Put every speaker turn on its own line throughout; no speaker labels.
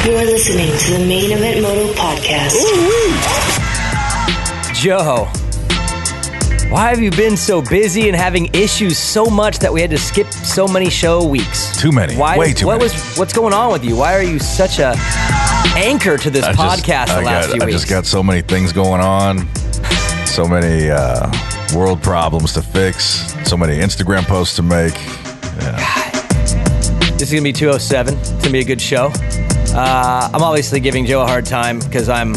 You are listening to the Main Event Moto podcast.
Joe, why have you been so busy and having issues so much that we had to skip so many show weeks?
Too many. Way too many.
What's going on with you? Why are you such a anchor to this podcast the last few weeks?
I just got so many things going on. So many world problems to fix. So many Instagram posts to make. Yeah.
This is going to be 207. It's going to be a good show. I'm obviously giving Joe a hard time because I'm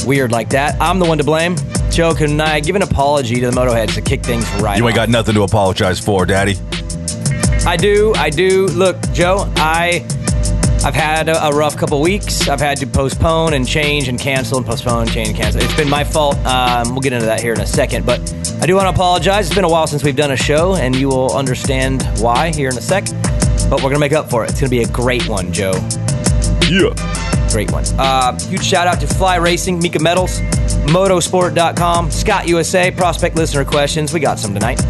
weird like that. I'm the one to blame. Joe, can I give an apology to the Motoheads to kick things right
You ain't
off?
got nothing to apologize for, Daddy.
I do. Look, Joe, I've had a rough couple weeks. I've had to postpone and change and cancel and postpone and change and cancel. It's been my fault. We'll get into that here in a second. But I do want to apologize. It's been a while since we've done a show, and you will understand why here in a sec. But we're going to make up for it. It's going to be a great one, Joe.
Yeah.
Great one. Huge shout out to Fly Racing, Mika Metals, Motosport.com, Scott USA, Prospect Listener Questions. We got some tonight.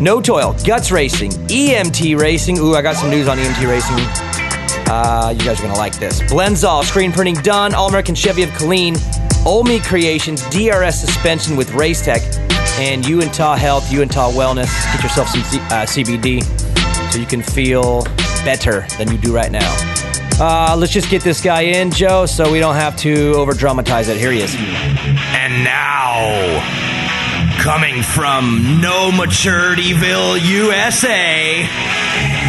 No Toil, Guts Racing, EMT Racing. Ooh, I got some news on EMT Racing. You guys are going to like this. Blenzall, Screen Printing Done, All-American Chevy of Colleen, Olme Creations, DRS Suspension with Race Tech, and Utah Health, Utah Wellness. Get yourself some CBD so you can feel better than you do right now. Let's just get this guy in, Joe, so we don't have to over-dramatize it. Here he is.
And now, coming from No Maturityville, USA,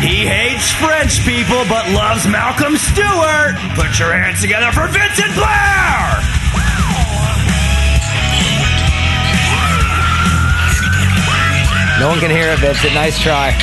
he hates French people but loves Malcolm Stewart. Put your hands together for Vincent Blair!
No one can hear it, Vincent. Nice try.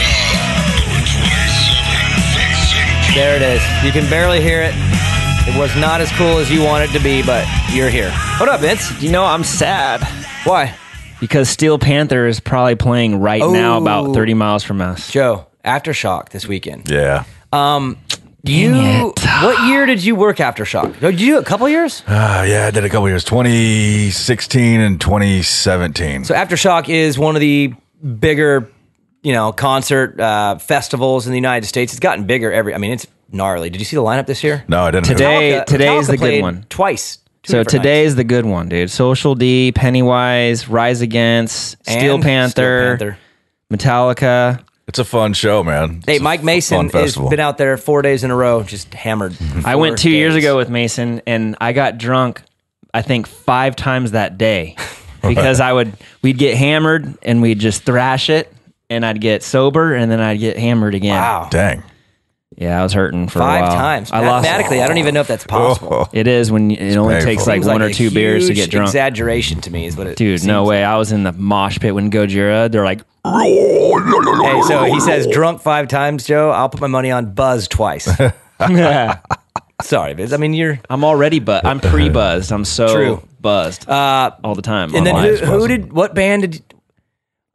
There it is. You can barely hear it. It was not as cool as you want it to be, but you're here. What up, Vince?
You know, I'm sad.
Why?
Because Steel Panther is probably playing right now about 30 miles from us.
Joe, Aftershock this weekend.
Yeah.
Dang it.
What year did you work Aftershock? Did you do a couple years?
Yeah, I did a couple years. 2016 and 2017.
So Aftershock is one of the bigger, concert festivals in the United States. It's gotten bigger it's gnarly. Did you see the lineup this year?
No, I didn't.
Today's the good one.
Twice.
So today's the good one, dude. Social D, Pennywise, Rise Against, Steel Panther, Metallica.
It's a fun show, man.
Hey, Mike Mason has been out there 4 days in a row, just hammered.
I went 2 years ago with Mason, and I got drunk, I think, 5 times that day. Because we'd get hammered, and we'd just thrash it, and I'd get sober, and then I'd get hammered again.
Wow.
Dang.
Yeah, I was hurting for a while.
5 times.
I lost.
Mathematically, I don't even know if that's possible.
It is when it only
painful.
takes like
Seems
one
like
or two beers to get drunk.
Exaggeration to me is what it
Dude,
seems
no way.
like.
I was in the mosh pit when Gojira. They're like,
Hey, so he says drunk 5 times, Joe. I'll put my money on buzz twice. Sorry, Biz.
I'm already buzzed. I'm pre-buzzed. I'm so buzzed all the time.
And then what band did?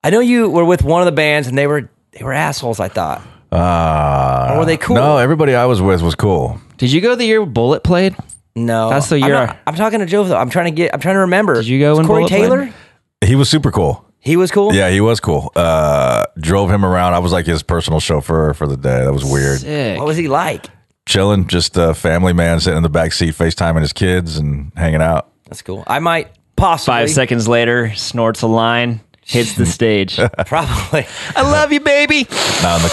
I know you were with one of the bands, and they were assholes. I thought. Or were they cool?
No, everybody I was with was cool.
Did you go the year Bullet played?
No,
That's the year.
I'm talking to Joe though. I'm trying to remember.
Did you go when
Corey
Bullet
Taylor?
played?
He was super cool.
He was cool.
Yeah, he was cool. Drove him around. I was like his personal chauffeur for the day. That was weird.
Sick.
What was he like?
Chilling, just a family man sitting in the back seat, FaceTiming his kids and hanging out.
That's cool. I might possibly
5 seconds later, snorts a line, hits the stage.
probably.
I love you, baby.
Not in the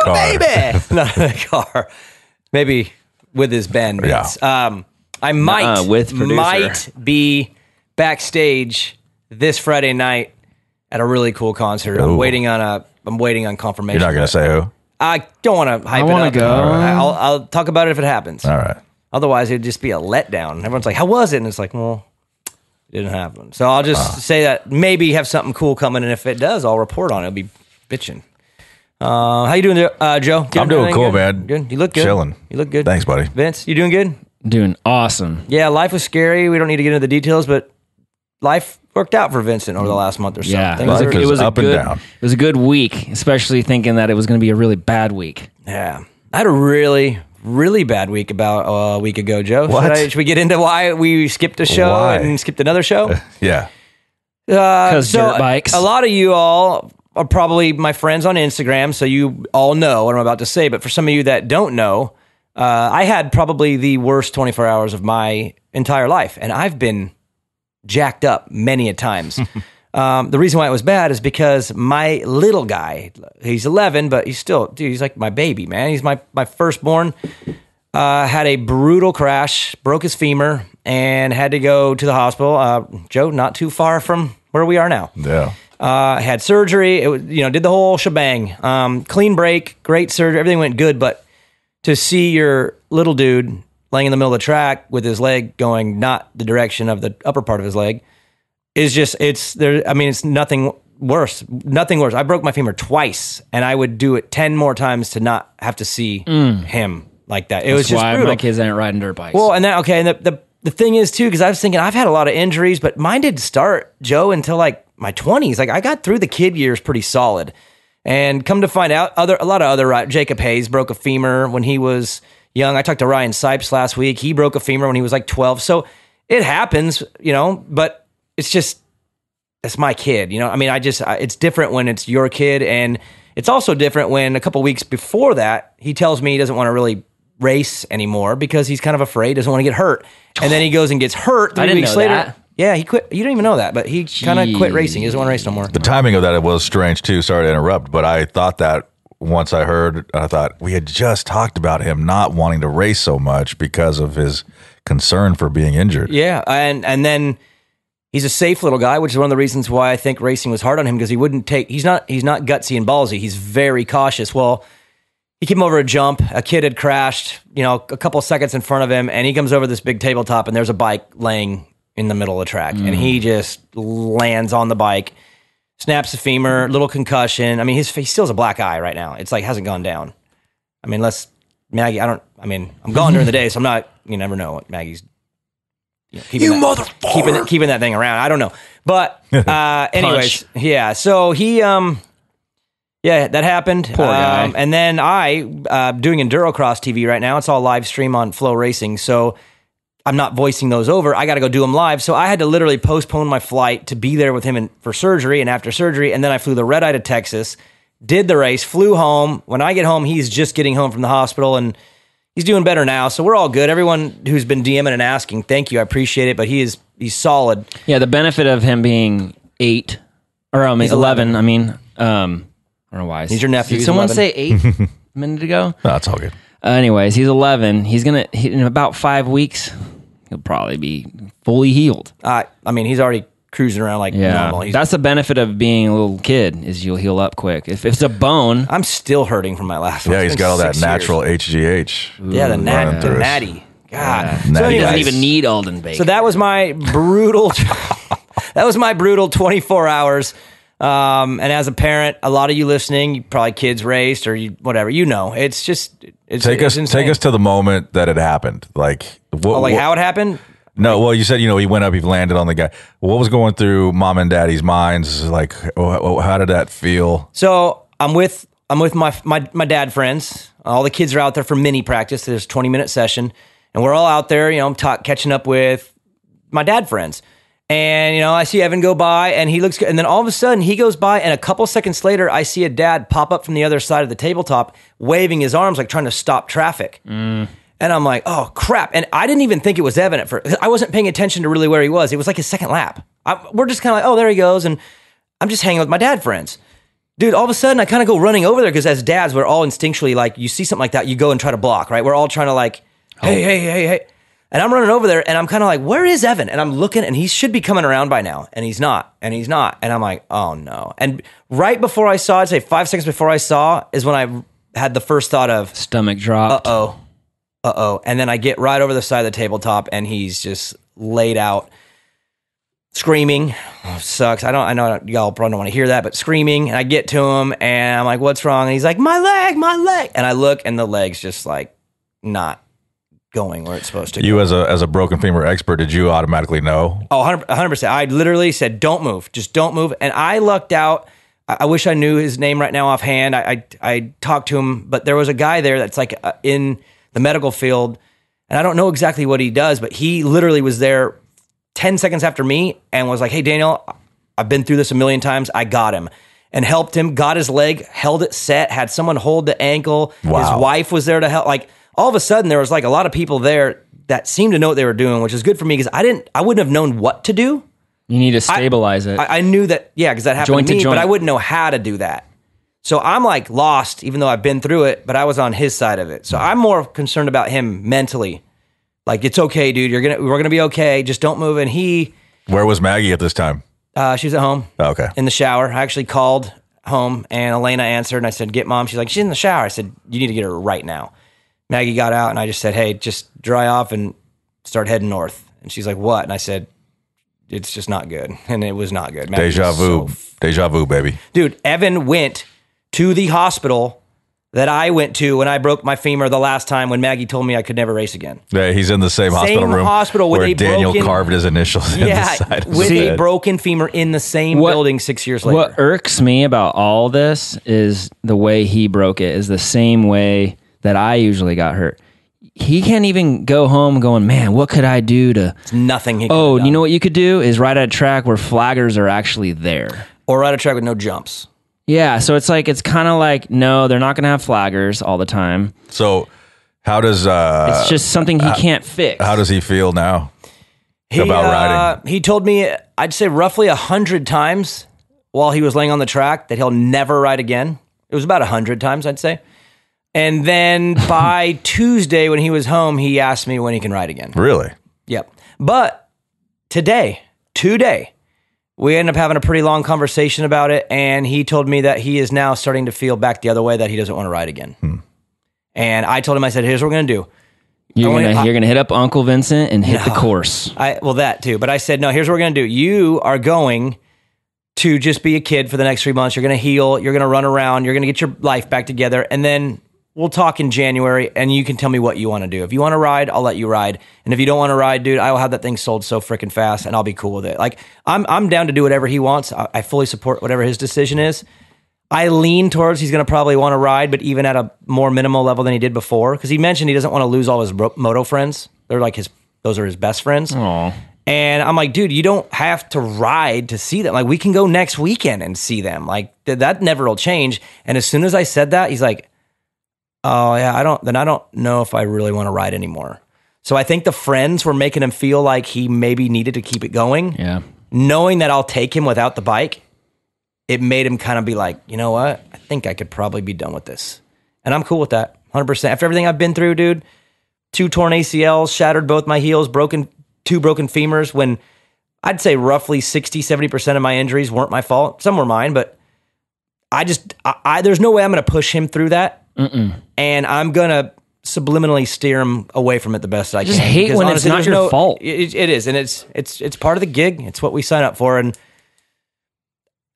car.
Baby. Not in the car. Maybe with his bandmates.
Yeah.
I might be backstage this Friday night at a really cool concert.
Ooh.
I'm waiting on confirmation.
You're not going to say who?
I don't want to hype it up.
I want to go.
I'll talk about it if it happens.
All right.
Otherwise, it'd just be a letdown. Everyone's like, how was it? And it's like, well, it didn't happen. So I'll just say that maybe have something cool coming, and if it does, I'll report on it. I'll be bitching. How you doing, Joe?
I'm doing cool,
good?
man.
Good. You look good.
Chilling.
You look good.
Thanks, buddy.
Vince, you doing good?
Doing awesome.
Yeah, life was scary. We don't need to get into the details, but life worked out for Vincent over the last month or so.
Yeah,
Life is up and down.
It was a good week, especially thinking that it was going to be a really bad week.
Yeah. I had a really, really bad week about a week ago, Joe.
What?
Should we get into why we skipped a show and skipped another show?
Yeah.
Because dirt bikes.
A lot of you all are probably my friends on Instagram, so you all know what I'm about to say. But for some of you that don't know, I had probably the worst 24 hours of my entire life, and I've been jacked up many a times. The reason why it was bad is because my little guy, he's 11, but he's still, dude, he's like my baby, man. He's my firstborn, had a brutal crash, broke his femur, and had to go to the hospital. Joe, not too far from where we are now.
Yeah.
Had surgery, did the whole shebang. Clean break, great surgery, everything went good, but to see your little dude laying in the middle of the track with his leg going not the direction of the upper part of his leg is just, it's nothing worse. Nothing worse. I broke my femur twice, and I would do it 10 more times to not have to see him like that. It was just brutal.
My kids ain't riding dirt bikes.
Well, and the thing is too, because I was thinking I've had a lot of injuries, but mine didn't start, Joe, until like my 20s. Like I got through the kid years pretty solid. And come to find out, a lot of other Jacob Hayes broke a femur when he was young. I talked to Ryan Sipes last week. He broke a femur when he was like 12. So it happens, but it's just, that's my kid, it's different when it's your kid. And it's also different when a couple weeks before that, he tells me he doesn't want to really race anymore because he's kind of afraid, doesn't want to get hurt. And then he goes and gets hurt 3 weeks later.
That.
Yeah, he quit. You don't even know that, but he kind of quit racing. He doesn't want to race no more.
The timing of that, it was strange too. Sorry to interrupt, but I thought that once I thought we had just talked about him not wanting to race so much because of his concern for being injured.
Yeah, and then he's a safe little guy, which is one of the reasons why I think racing was hard on him, because he wouldn't take. He's not gutsy and ballsy. He's very cautious. Well, he came over a jump. A kid had crashed, a couple seconds in front of him, and he comes over this big tabletop, and there's a bike laying in the middle of the track, and he just lands on the bike, snaps the femur, little concussion. He still has a black eye right now. It's like hasn't gone down. Maggie, I'm gone during the day, so I'm not. You never know what Maggie's. Keeping that thing around. I don't know, but anyways, yeah. So he, that happened.
Poor guy.
And then I doing Endurocross TV right now. It's all live stream on Flow Racing, so I'm not voicing those over. I got to go do them live. So I had to literally postpone my flight to be there with him for surgery and after surgery. And then I flew the red eye to Texas, did the race, flew home. When I get home, he's just getting home from the hospital and he's doing better now. So we're all good. Everyone who's been DMing and asking, thank you. I appreciate it. But he's solid.
Yeah. The benefit of him being 8 or he's 11. I don't know why.
He's your nephew.
Did someone say 8 a minute ago?
No, that's all good.
Anyways, he's 11. He's in about 5 weeks, he'll probably be fully healed.
He's already cruising around like normal.
That's the benefit of being a little kid is you'll heal up quick. If it's a bone,
I'm still hurting from my last one.
Yeah, he's got all that natural HGH.
Yeah, the natty. God.
Yeah.
So
he doesn't even need Alden bacon.
So that was my brutal. That was my brutal 24 hours. And as a parent, a lot of you listening, you probably kids raced or whatever. It's just
take us to the moment that it happened. Like
how it happened.
No, well, you said, he went up, he landed on the guy. What was going through mom and daddy's minds? Like, how did that feel?
So I'm with my dad friends. All the kids are out there for mini practice. There's a 20-minute session, and we're all out there, catching up with my dad friends. And, I see Evan go by, and he looks good. And then all of a sudden, he goes by, and a couple seconds later, I see a dad pop up from the other side of the tabletop, waving his arms, like trying to stop traffic. And I'm like, oh, crap. And I didn't even think it was Evan at first. I wasn't paying attention to really where he was. It was like his second lap. We're just kind of like, oh, there he goes. And I'm just hanging with my dad friends. Dude, all of a sudden, I kind of go running over there because as dads, we're all instinctually like, you see something like that, you go and try to block, right? We're all trying to like, hey. And I'm running over there, and I'm kind of like, where is Evan? And I'm looking, and he should be coming around by now. And he's not. And I'm like, oh, no. And right before I saw, I'd say 5 seconds before I saw, is when I had the first thought of...
Stomach dropped.
Uh-oh. And then I get right over the side of the tabletop, and he's just laid out, screaming. Oh, sucks. I know y'all probably don't want to hear that, but screaming. And I get to him, and I'm like, what's wrong? And he's like, my leg. And I look, and the leg's just like not going where it's supposed to go.
You as a broken femur expert, did you automatically know?
Oh, 100%. I literally said, don't move. Just don't move. And I lucked out. I wish I knew his name right now offhand. I talked to him, but there was a guy there that's like in the medical field, and I don't know exactly what he does, but he literally was there 10 seconds after me and was like, hey, Daniel, I've been through this a million times. I got him. And helped him, got his leg, held it set, had someone hold the ankle.
Wow.
His wife was there to help. Like, all of a sudden there was like a lot of people there that seemed to know what they were doing, which is good for me because I wouldn't have known what to do.
You need to stabilize it.
I knew that, because that happened to me, but I wouldn't know how to do that. So I'm like lost, even though I've been through it, but I was on his side of it. So I'm more concerned about him mentally. Like, it's okay, dude. We're gonna be okay. Just don't move. And
Where was Maggie at this time?
She's at home.
Oh, okay.
In the shower. I actually called home and Elena answered and I said, get mom. She's like, she's in the shower. I said, you need to get her right now. Maggie got out and I just said, hey, just dry off and start heading north. And she's like, what? And I said, it's just not good. And it was not good. Maggie
Deja vu, baby.
Dude, Evan went to the hospital that I went to when I broke my femur the last time when Maggie told me I could never race again.
Yeah, he's in the same hospital room
with
where
a
Daniel
broken,
carved his initials in the side of
with
his
a
head.
broken femur in the same building 6 years later.
What irks me about all this is the way he broke it is the same way that I usually got hurt. He can't even go home going, man, what could I do to...
It's nothing he could have done.
You know what you could do is ride at a track where flaggers are actually there.
Or ride a track with no jumps.
Yeah, so it's kind of like, no, they're not going to have flaggers all the time.
So how does...
it's just something he can't fix.
How does he feel now about riding?
He told me, I'd say roughly 100 times while he was laying on the track that he'll never ride again. It was about 100 times, I'd say. And then by Tuesday when he was home, he asked me when he can ride again.
Really?
Yep. But today, we ended up having a pretty long conversation about it, and he told me that he is now starting to feel back the other way, that he doesn't want to ride again. And I told him, I said, here's what we're going to do.
You're gonna hit up Uncle Vincent and hit the course.
Well, that too. But I said, no, here's what we're going to do. You are going to just be a kid for the next 3 months. You're going to heal. You're going to run around. You're going to get your life back together. And then we'll talk in January, and you can tell me what you want to do. If you want to ride, I'll let you ride. And if you don't want to ride, dude, I will have that thing sold so freaking fast, and I'll be cool with it. Like, I'm down to do whatever he wants. I fully support whatever his decision is. I lean towards he's going to probably want to ride, but even at a more minimal level than he did before, because he mentioned he doesn't want to lose all his moto friends. They're like those are his best friends.
Aww.
And I'm like, dude, you don't have to ride to see them. Like, we can go next weekend and see them. Like, that never will change. And as soon as I said that, he's like, oh yeah, I don't know if I really want to ride anymore. So I think the friends were making him feel like he maybe needed to keep it going.
Yeah.
Knowing that I'll take him without the bike, it made him kind of be like, you know what? I think I could probably be done with this. And I'm cool with that. 100%. After everything I've been through, dude, 2 torn ACLs, shattered both my heels, 2 broken femurs, when I'd say roughly 60, 70% of my injuries weren't my fault. Some were mine, but there's no way I'm going to push him through that. And I'm going to subliminally steer him away from it the best I can.
Just hate
because
when
honestly,
it's not your fault.
It is, and it's part of the gig. It's what we sign up for. And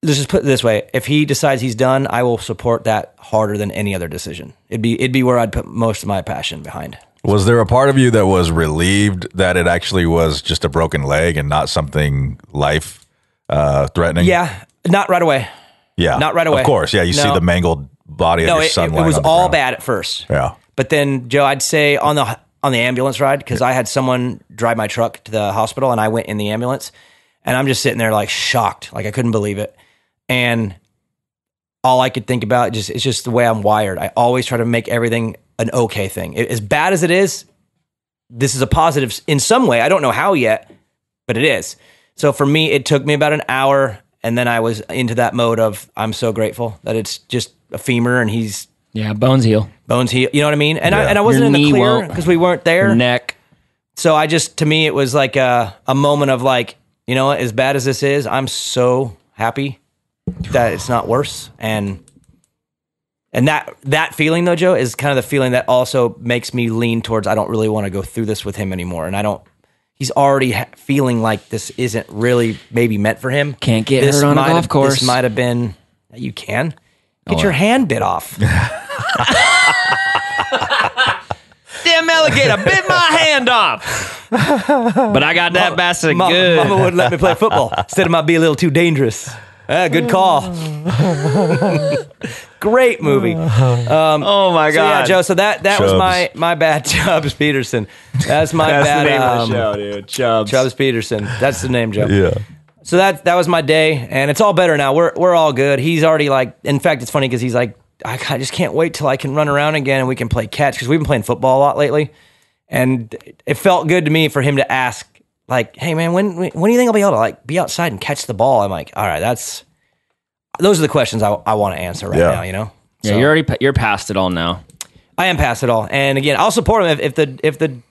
let's just put it this way: if he decides he's done, I will support that harder than any other decision. It'd be where I'd put most of my passion behind.
Was there a part of you that was relieved that it actually was just a broken leg and not something life threatening?
Yeah, not right away.
Yeah,
not right away.
Of course, yeah. You see the mangled body of your son.
It was
on the
all
ground.
bad at first.
Yeah,
but then Joe, I'd say on the ambulance ride, because I had someone drive my truck to the hospital and I went in the ambulance, and I'm just sitting there like shocked, like I couldn't believe it, and all I could think about it's just the way I'm wired. I always try to make everything an okay thing. As bad as it is, this is a positive in some way. I don't know how yet, but it is. So for me, it took me about an hour, and then I was into that mode of I'm so grateful that it's just a femur and he's
bones heal.
You know what I mean? And
Yeah.
I wasn't
Your
in the
knee
clear
won't.
because we weren't there.
Your neck.
So to me, it was like a moment of like, you know what? As bad as this is, I'm so happy that it's not worse. And that feeling though, Joe, is kind of the feeling that also makes me lean towards I don't really want to go through this with him anymore. And he's already feeling like this isn't really maybe meant for him.
Can't get hurt on a golf course.
This might have been, you can. Get your hand bit off.
Damn alligator bit my hand off. But I got that bastard good.
Mama wouldn't let me play football. Said it might be a little too dangerous. Good call. Great movie.
Oh my God.
So yeah, Joe. So that was
Chubbs.
my bad. Chubbs Peterson. That's my
That's
bad.
the name of the show, dude.
Chubbs Peterson. That's the name, Joe.
yeah.
So that was my day, and it's all better now. We're all good. He's already like. In fact, it's funny because he's like, I just can't wait till I can run around again and we can play catch, because we've been playing football a lot lately. And it felt good to me for him to ask, like, hey, man, when do you think I'll be able to, like, be outside and catch the ball? I'm like, all right, those are the questions I want to answer right now, you know?
Yeah,
So,
you're past it all now.
I am past it all. And again, I'll support him if the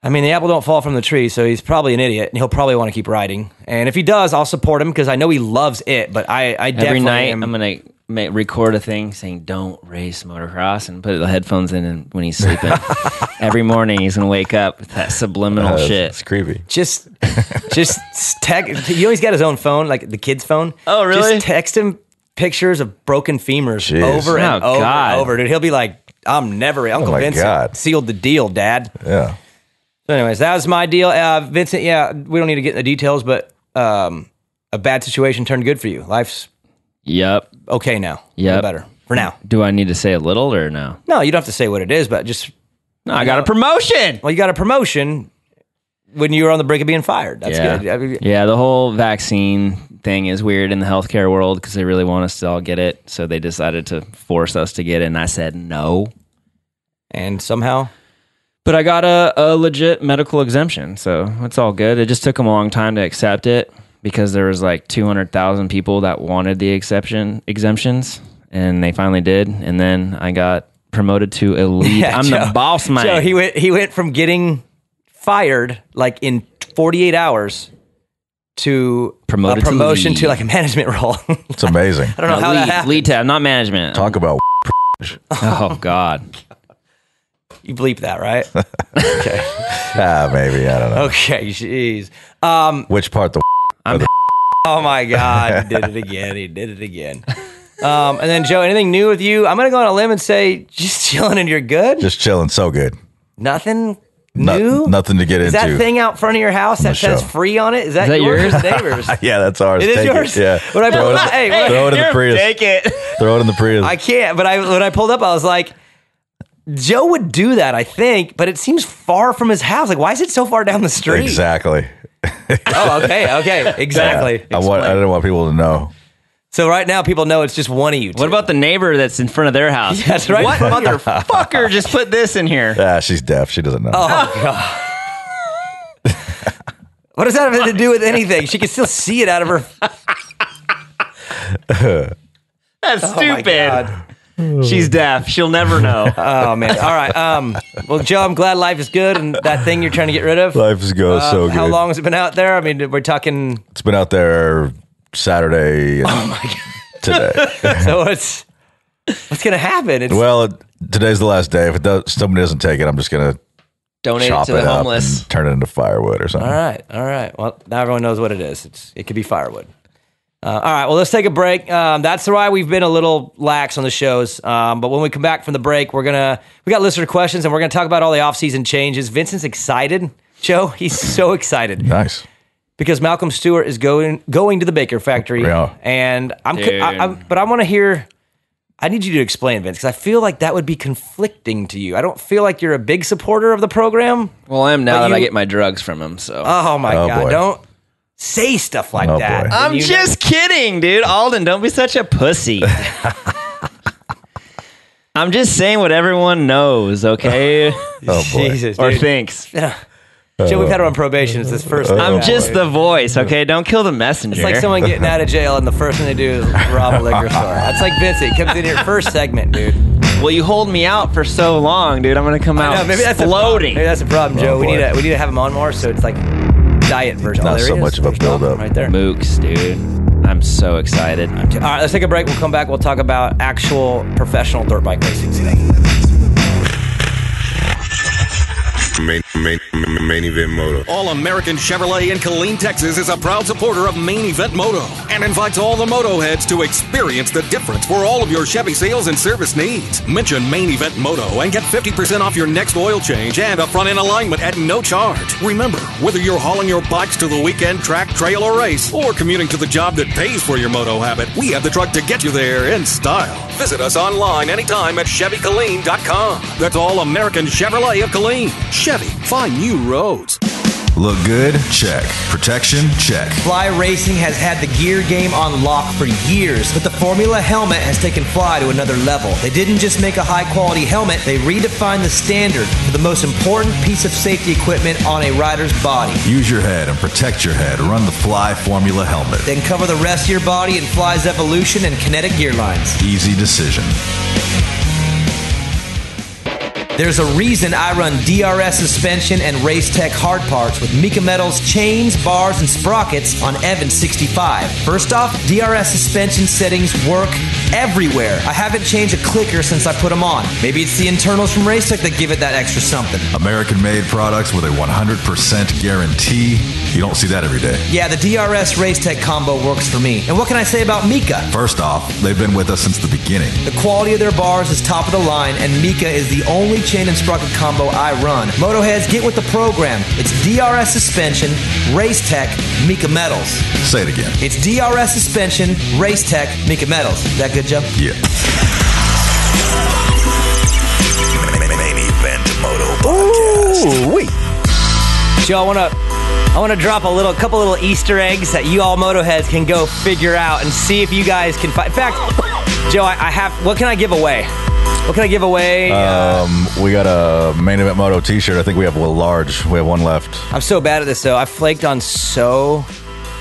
apple don't fall from the tree, so he's probably an idiot, and he'll probably want to keep riding. And if he does, I'll support him, because I know he loves it, but I definitely
Every night, I'm going to record a thing saying, don't race motocross, and put the headphones in and when he's sleeping. Every morning, he's going to wake up with that subliminal shit.
It's creepy.
Just text. He always got his own phone, like the kid's phone.
Oh, really?
Just text him pictures of broken femurs
Jeez.
over and
Oh,
over
God.
and over, dude. He'll be like, I'm never, Uncle
my
Vincent
God.
sealed the deal, Dad.
Yeah.
So anyways, that was my deal. Vincent, we don't need to get in the details, but a bad situation turned good for you. Life's
Yep.
okay now.
Yep.
Better for now.
Do I need to say a little or no?
No, you don't have to say what it is, but just,
No, I got a promotion.
well, you got a promotion when you were on the brink of being fired. That's good. I mean,
Yeah, the whole vaccine thing is weird in the healthcare world because they really want us to all get it. So they decided to force us to get it, and I said no.
and somehow,
But I got a legit medical exemption, so it's all good. It just took them a long time to accept it because there was like 200,000 people that wanted the exemptions, and they finally did. And then I got promoted to elite.
Yeah,
I'm
Joe,
the boss man.
Joe, he went from getting fired like in 48 hours to
Promoted
a
to
promotion
lead.
to like a management role.
It's amazing.
I don't know how that
lead,
happened.
lead tab, not management.
Talk about
Oh God.
You bleep that, right? Okay.
maybe. I don't know.
Okay, jeez.
Which part the
Oh my God, he did it again. And then Joe, anything new with you? I'm gonna go on a limb and say just chilling and you're good.
Just chilling. So good.
Nothing
No-
new.
nothing to get
Is
into.
that thing out front of your house that says
show.
free on it? Is that
that
yours?
yours?
Or neighbors?
Yeah, that's ours.
It is
Take
yours?
Yeah.
When I
throw
pulled
it,
up, hey,
throw it in the Prius.
Take it.
Throw it in the Prius.
I can't. But when I pulled up, I was like, Joe would do that, I think, but it seems far from his house. Like, why is it so far down the street?
Exactly.
Oh, okay, exactly.
I didn't want people to know.
So right now, people know it's just one of you two.
What about the neighbor that's in front of their house?
That's right.
What motherfucker just put this in here?
Yeah, she's deaf. She doesn't know.
Oh, God. What does that have to do with anything? She can still see it out of her.
That's
Oh, my
stupid.
God.
She's deaf. She'll never know.
Oh, man. All right. Well, Joe, I'm glad life is good and that thing you're trying to get rid of.
Life goes so good.
How long has it been out there? I mean, we're talking.
It's been out there Saturday and today.
So what's going to happen?
Well, today's the last day. If somebody doesn't take it, I'm just going to
Donate it
chop
to
it
the
up
homeless.
and turn it into firewood or something.
All right. Well, now everyone knows what it is. It could be firewood. All right. Well, let's take a break. That's why we've been a little lax on the shows. But when we come back from the break, we got listener questions and we're going to talk about all the off-season changes. Vincent's excited. Joe, he's so excited
Nice.
because Malcolm Stewart is going to the Baker factory.
Yeah.
And
Dude.
but I want to hear. I need you to explain, Vince, because I feel like that would be conflicting to you. I don't feel like you're a big supporter of the program.
Well, I am now
But
that I
you-
get my drugs from him. So
Oh my
Oh,
God!
boy.
Don't say stuff like
Oh,
that.
boy.
When
I'm
you
just kidding, dude. Alden, don't be such a pussy. I'm just saying what everyone knows, okay?
Oh, boy.
Jesus,
Or
dude.
thinks.
Joe, we've had her on probation. It's this first.
I'm just the voice, okay? Don't kill the messenger.
It's like someone getting out of jail, and the first thing they do is rob a liquor store. That's like Vincent. He comes in here first segment, dude.
Well, you hold me out for so long, dude. I'm gonna come out
I know, maybe that's a problem.
floating.
Maybe that's a problem, Joe.
Oh,
we
boy.
need to have him on more, so it's like diet version.
Not
there
so
he is.
much of a
There's Malcolm
build-up.
right there.
Mooks, dude. I'm so excited.
All right, let's take a break. We'll come back. We'll talk about actual professional dirt bike racing today.
Main Event Moto.
All-American Chevrolet in Killeen, Texas is a proud supporter of Main Event Moto and invites all the Motoheads to experience the difference for all of your Chevy sales and service needs. Mention Main Event Moto and get 50% off your next oil change and a front-end alignment at no charge. Remember, whether you're hauling your bikes to the weekend track, trail, or race, or commuting to the job that pays for your moto habit, we have the truck to get you there in style. Visit us online anytime at ChevyKilleen.com. That's All-American Chevrolet of Killeen. Chevy, find new roads.
Look good? Check. Protection? Check.
Fly Racing has had the gear game on lock for years, but the Formula helmet has taken Fly to another level. They didn't just make a high-quality helmet, they redefined the standard for the most important piece of safety equipment on a rider's body.
Use your head and protect your head. Run the Fly Formula helmet.
Then cover the rest of your body in Fly's Evolution and Kinetic gear lines.
Easy decision.
There's a reason I run DRS suspension and Race Tech hard parts with Mika Metals chains, bars, and sprockets on Evans 65. First off, DRS suspension settings work everywhere. I haven't changed a clicker since I put them on. Maybe it's the internals from Race Tech that give it that extra something.
American-made products with a 100% guarantee. You don't see that every day.
Yeah, the DRS Race Tech combo works for me. And what can I say about Mika?
First off, they've been with us since the beginning.
The quality of their bars is top of the line, and Mika is the only chain and sprocket combo I run. Motoheads, get with the program. It's DRS suspension, Race Tech, Mika Metals.
Say it again.
It's DRS suspension, Race Tech, Mika Metals. Is that good, Joe?
Yeah.
Main Event Moto Podcast.
Ooh-wee. Joe, I want to drop a couple little Easter eggs that you all Motoheads can go figure out and see if you guys can find. In fact, Joe, I have. What can I give away? What can I give away?
We got a Main Event Moto t-shirt. I think we have a large. We have one left.
I'm so bad at this, though. I flaked on so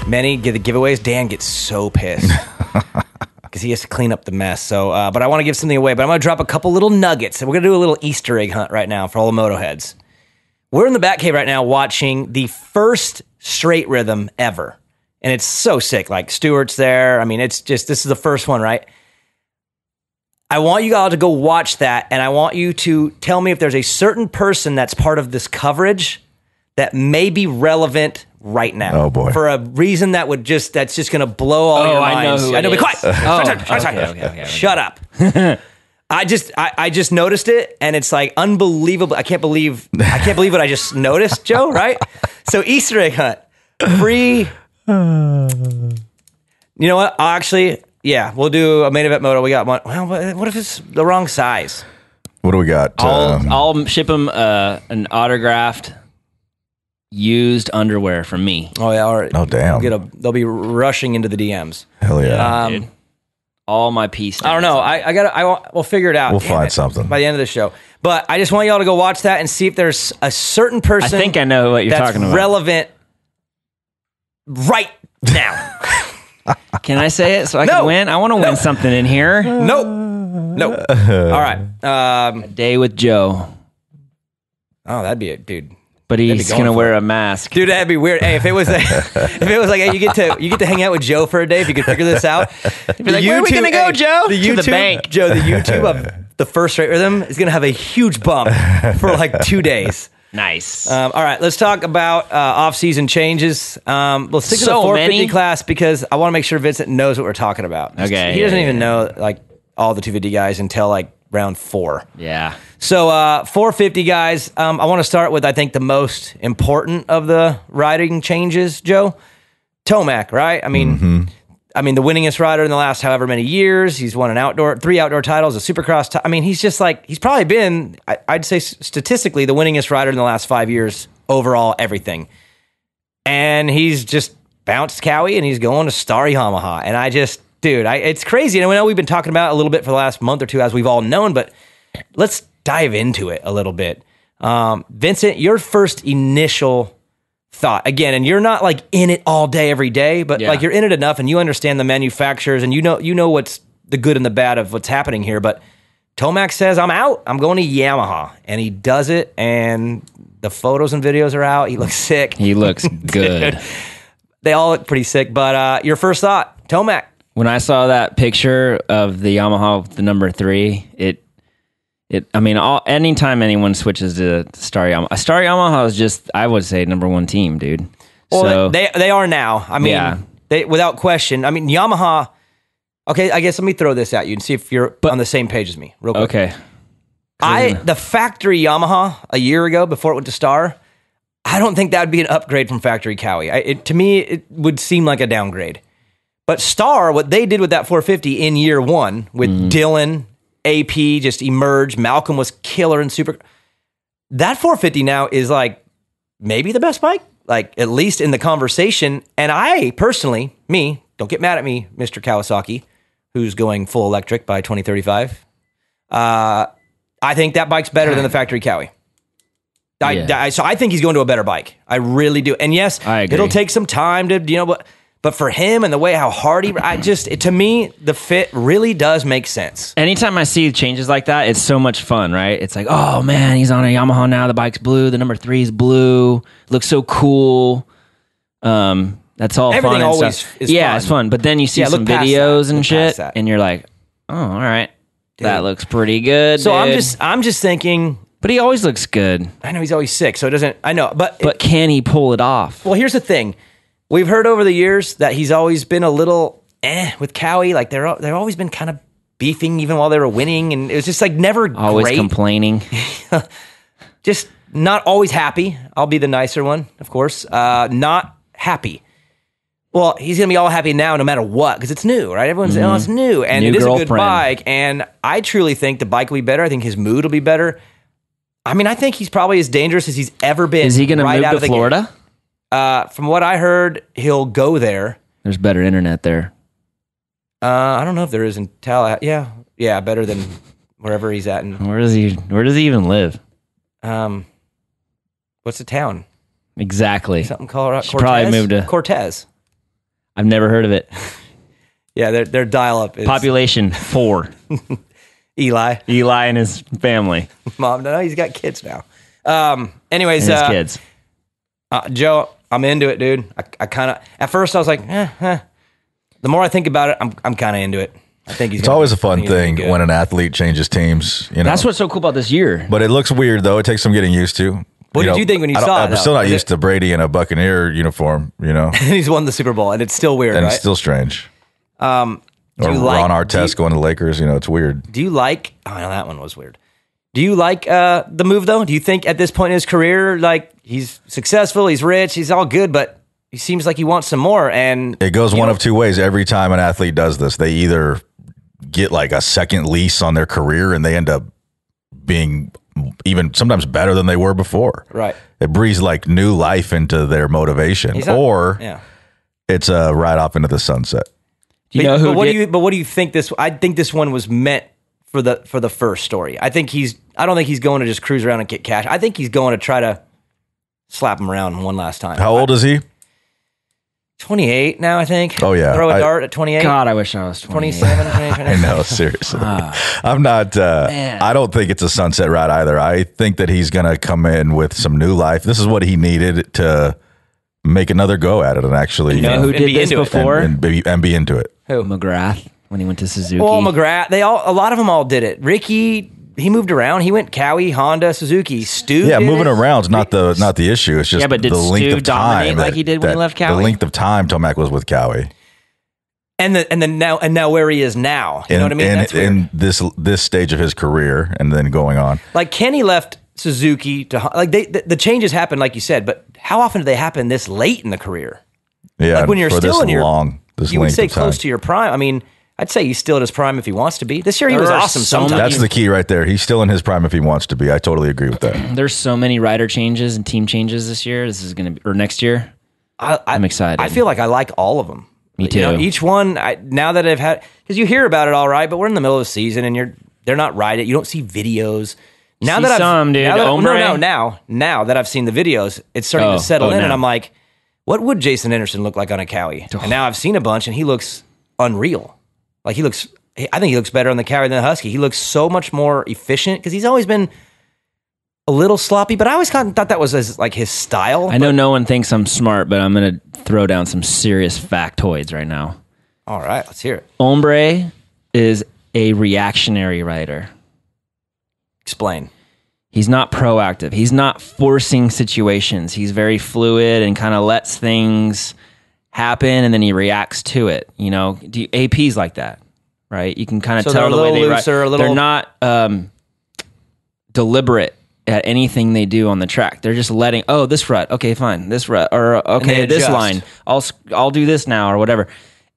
many giveaways. Dan gets so pissed because he has to clean up the mess. So, but I want to give something away. But I'm going to drop a couple little nuggets. And we're going to do a little Easter egg hunt right now for all the Motoheads. We're in the Batcave right now watching the first straight rhythm ever. And it's so sick. Like, Stewart's there. I mean, it's just, this is the first one, right? I want you all to go watch that, and I want you to tell me if there's a certain person that's part of this coverage that may be relevant right now.
Oh, boy.
For a reason that's just going to blow all your minds.
I know who
be quiet.
Okay.
Shut up. I just noticed it, and it's like unbelievable. I can't believe what I just noticed, Joe, right? So Easter egg hunt. Free. You know what? Yeah, we'll do a Main Event Moto. We got one. Well, what if it's the wrong size?
What do we got?
I'll ship them an autographed used underwear from me.
Oh, yeah. All right.
Oh, damn.
They'll be rushing into the DMs.
Hell yeah.
Dude. All my pieces.
I don't know. We'll figure it out.
We'll find something
by the end of the show. But I just want y'all to go watch that and see if there's a certain person.
I think I know what you're talking about.
Relevant right now.
Can I say it so I can win? I want to win something in here.
Nope. All right.
A day with Joe.
Oh, that'd be it, dude.
But he's going to wear a mask.
Dude, that'd be weird. Hey, if it was like, hey, you get to hang out with Joe for a day, if you could figure this out.
Be like, where are we going to go, Joe?
To
the bank.
Joe, the YouTube of the first straight rhythm is going to have a huge bump for like 2 days.
Nice.
All right, let's talk about off-season changes. We'll stick to the 450 class because I want to make sure Vincent knows what we're talking about.
Okay.
He doesn't even know like all the 250 guys until like round 4.
Yeah.
So 450 guys, I want to start with, I think, the most important of the riding changes, Joe. Tomac, right? I mean, the winningest rider in the last however many years. He's won 3 outdoor titles, a Supercross. I mean, he's just like, he's probably been, I'd say statistically, the winningest rider in the last 5 years, overall, everything. And he's just bounced Cowie, and he's going to Star Yamaha. And it's crazy. And I know we've been talking about it a little bit for the last month or two, as we've all known, but let's dive into it a little bit. Vincent, your first initial thought again, and you're not like in it all day every day, but like you're in it enough and you understand the manufacturers and you know what's the good and the bad of what's happening here. But Tomac says, I'm out, I'm going to Yamaha, and he does it, and the photos and videos are out. He looks sick.
He looks good.
They all look pretty sick. But your first thought, Tomac.
When I saw that picture of the Yamaha with the number 3, anytime anyone switches to Star Yamaha is just, I would say, number 1 team, dude.
Well,
so,
they are now. I mean, they without question. I mean, Yamaha. Okay, I guess let me throw this at you and see if you're on the same page as me, real quick.
Okay.
The factory Yamaha a year ago before it went to Star, I don't think that would be an upgrade from factory Cowie. To me, it would seem like a downgrade. But Star, what they did with that 450 in year 1 with Dylan, AP just emerged. Malcolm was killer in Super. That 450 now is like maybe the best bike like at least in the conversation. And I personally, don't get mad at me, Mr. Kawasaki, who's going full electric by 2035. I think that bike's better than the factory Cowie. So I think he's going to a better bike. I really do. And yes, it'll take some time to, but for him and the way how hard to me, the fit really does make sense.
Anytime I see changes like that, it's so much fun, right? It's like, oh man, he's on a Yamaha now. The bike's blue. The number 3 is blue. Looks so cool. That's all
everything
fun. And
always
stuff.
is
Yeah,
fun.
it's fun. But then you see some videos and shit, and you're like, oh, all right, that looks pretty good.
So
dude.
I'm just thinking.
But he always looks good.
I know he's always sick, so it doesn't. I know, but
can he pull it off?
Well, here's the thing. We've heard over the years that he's always been a little with Cowie. Like they've always been kind of beefing even while they were winning, and it was just like never
always
great.
Complaining.
Just not always happy. I'll be the nicer one, of course. Not happy. Well, he's going to be all happy now no matter what because it's new, right? Everyone's saying, oh, it's new. And it is a good bike. And I truly think the bike will be better. I think his mood will be better. I mean, I think he's probably as dangerous as he's ever been.
Is he going to move to Florida?
From what I heard, he'll go there.
There's better internet there.
I don't know if there is in Tallahassee. Yeah, better than wherever he's at.
Where does he even live?
What's the town?
Exactly.
Something Colorado.
Cortez? Probably moved to
Cortez.
I've never heard of it.
Yeah, their dial-up is
population 4.
Eli
and his family.
Mom, no, he's got kids now. Anyways,
and his kids.
Joe, I'm into it, dude. I kind of at first I was like, The more I think about it, I'm kind of into it. I think
it's always a fun thing when an athlete changes teams.
That's what's so cool about this year.
But it looks weird though. It takes some getting used to.
What did you think when you saw it?
I'm still not used to Brady in a Buccaneer uniform.
He's won the Super Bowl, and it's still weird,
and
right?
It's still strange. Or
Ron
Artest going to the Lakers. It's weird.
Do you like? Oh, no, that one was weird. Do you like the move though? Do you think at this point in his career, like he's successful, he's rich, he's all good, but he seems like he wants some more? And
it goes one of two ways. Every time an athlete does this, they either get like a second lease on their career, and they end up being even sometimes better than they were before.
Right.
It breathes like new life into their motivation, it's a ride off into the sunset.
But what do you think this? I think this one was meant for the first story. I don't think he's going to just cruise around and get cash. I think he's going to try to slap him around one last time.
How old is he?
28 now, I think.
Oh yeah,
throw a dart at 28.
God, I wish I was
27.
I know, seriously. I'm not. I don't think it's a sunset ride either. I think that he's going to come in with some new life. This is what he needed to make another go at it, and actually,
who did this before
and be into it.
Who? McGrath when he went to Suzuki.
Well, McGrath. A lot of them all did it. Ricky. He moved around. He went Cowie, Honda, Suzuki. Stu.
Yeah, moving around's not the issue. It's just
but did
the length
Stu
of time
like he did when he left Cowie?
The length of time Tomac was with Cowie.
And then now where he is now. You know what I mean?
In this stage of his career, and then going on.
Like Kenny left Suzuki to like the changes happen, like you said, but how often do they happen this late in the career?
Yeah,
like when you're still in your
you
would say close to your prime. I mean, I'd say he's still at his prime if he wants to be. This year he was awesome sometimes.
That's the key right there. He's still in his prime if he wants to be. I totally agree with that.
There's so many rider changes and team changes this year. This is going to be, or next year. I'm excited.
I feel like I like all of them.
Me too.
Each one, now that I've had, because you hear about it all right, but we're in the middle of the season and they're not riding. You don't see videos. Now that I've seen the videos, it's starting to settle in, and I'm like, what would Jason Anderson look like on a Cowie? And now I've seen a bunch, and he looks unreal. Like I think he looks better on the Cowie than the Husky. He looks so much more efficient because he's always been a little sloppy, but I always thought that was his style.
I know no one thinks I'm smart, but I'm going to throw down some serious factoids right now.
All right, let's hear it.
Hombre is a reactionary rider.
Explain.
He's not proactive. He's not forcing situations. He's very fluid and kind of lets things happen, and then he reacts to it. AP's like that, right? You can kind of tell the way they ride. They're not deliberate at anything they do on the track. They're just letting, this rut, okay, fine, this rut, or okay, this line, I'll do this now, or whatever.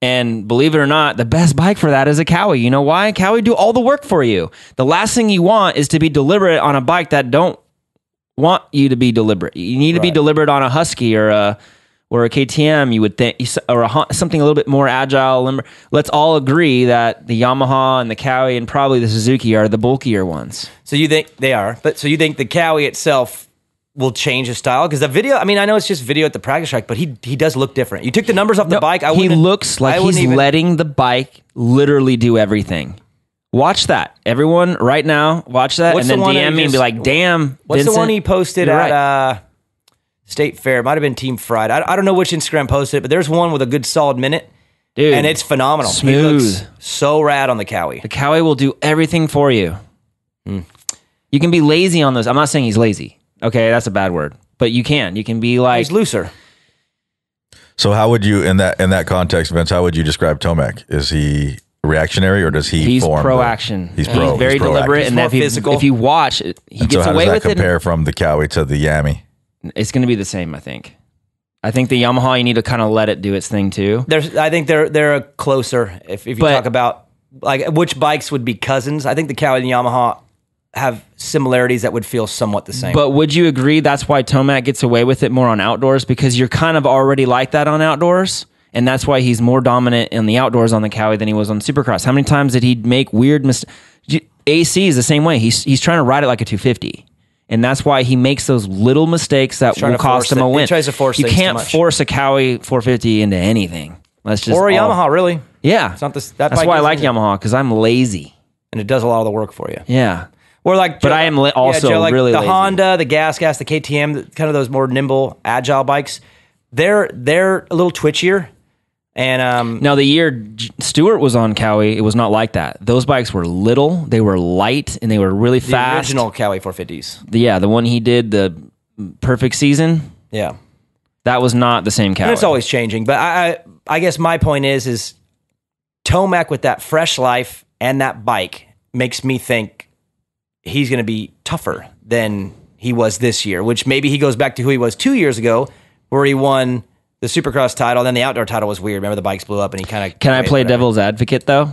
And believe it or not, the best bike for that is a Cowie. You know why? Cowie do all the work for you. The last thing you want is to be deliberate on a bike that don't want you to be deliberate. You need to be deliberate on a Husky or a KTM. You would think, or something a little bit more agile, limber. Let's all agree that the Yamaha and the Cowie and probably the Suzuki are the bulkier ones.
So you think they are, but so you think the Cowie itself will change his style? Because the video, I mean, I know it's just video at the practice track, but he does look different. You took the numbers off the bike.
He looks like he's letting the bike literally do everything. Watch that. Everyone right now, watch that.
What's
and then
the
DM me and be like, damn,
what's
Vincent,
the one he posted at State Fair? It might have been Team Fried. I don't know which Instagram posted it, but there's one with a good solid minute.
Dude,
and it's phenomenal.
Smooth.
He looks so rad on the Cowie.
The Cowie will do everything for you. You can be lazy on those. I'm not saying he's lazy. Okay, that's a bad word. But you can be like...
He's looser.
So how would you, in that context, Vince, how would you describe Tomac? Is he reactionary or does he
He's
form?
He's
He's
very deliberate.
He's
and
more
if
physical.
If you watch, he
And
gets
so
away
how
with
does that
it.
compare from the Cowie to the Yami?
It's going to be the same, I think. I think the Yamaha, you need to kind of let it do its thing too.
I think they're a closer. If you talk about like which bikes would be cousins, I think the Cowie and the Yamaha have similarities that would feel somewhat the same.
But would you agree that's why Tomac gets away with it more on outdoors? Because you're kind of already like that on outdoors, and that's why he's more dominant in the outdoors on the Cowie than he was on Supercross. How many times did he make weird mistakes? AC is the same way. He's trying to ride it like a 250. And that's why he makes those little mistakes that will cost him a win.
He tries to force
you
things
can't
too much.
force a Cowie 450 into anything. Let's just
or a Yamaha, really.
Yeah.
It's not this,
that's why I like Yamaha, because I'm lazy.
And it does a lot of the work for you.
Yeah.
Or like,
but I am also
Joe, like
really
the
lazy.
Honda, the Gas, the KTM, kind of those more nimble, agile bikes. They're a little twitchier. And
now the year Stewart was on Cowie, it was not like that. Those bikes were little, they were light, and they were really fast.
The original Cowie 450s.
Yeah, the one he did the perfect season.
Yeah,
that was not the same Cowie.
And it's always changing. But I guess my point is Tomac with that fresh life and that bike makes me think he's going to be tougher than he was this year. Which maybe he goes back to who he was 2 years ago, where he won the Supercross title, then the outdoor title was weird. Remember the bikes blew up, and he kind of.
Can I play devil's advocate though?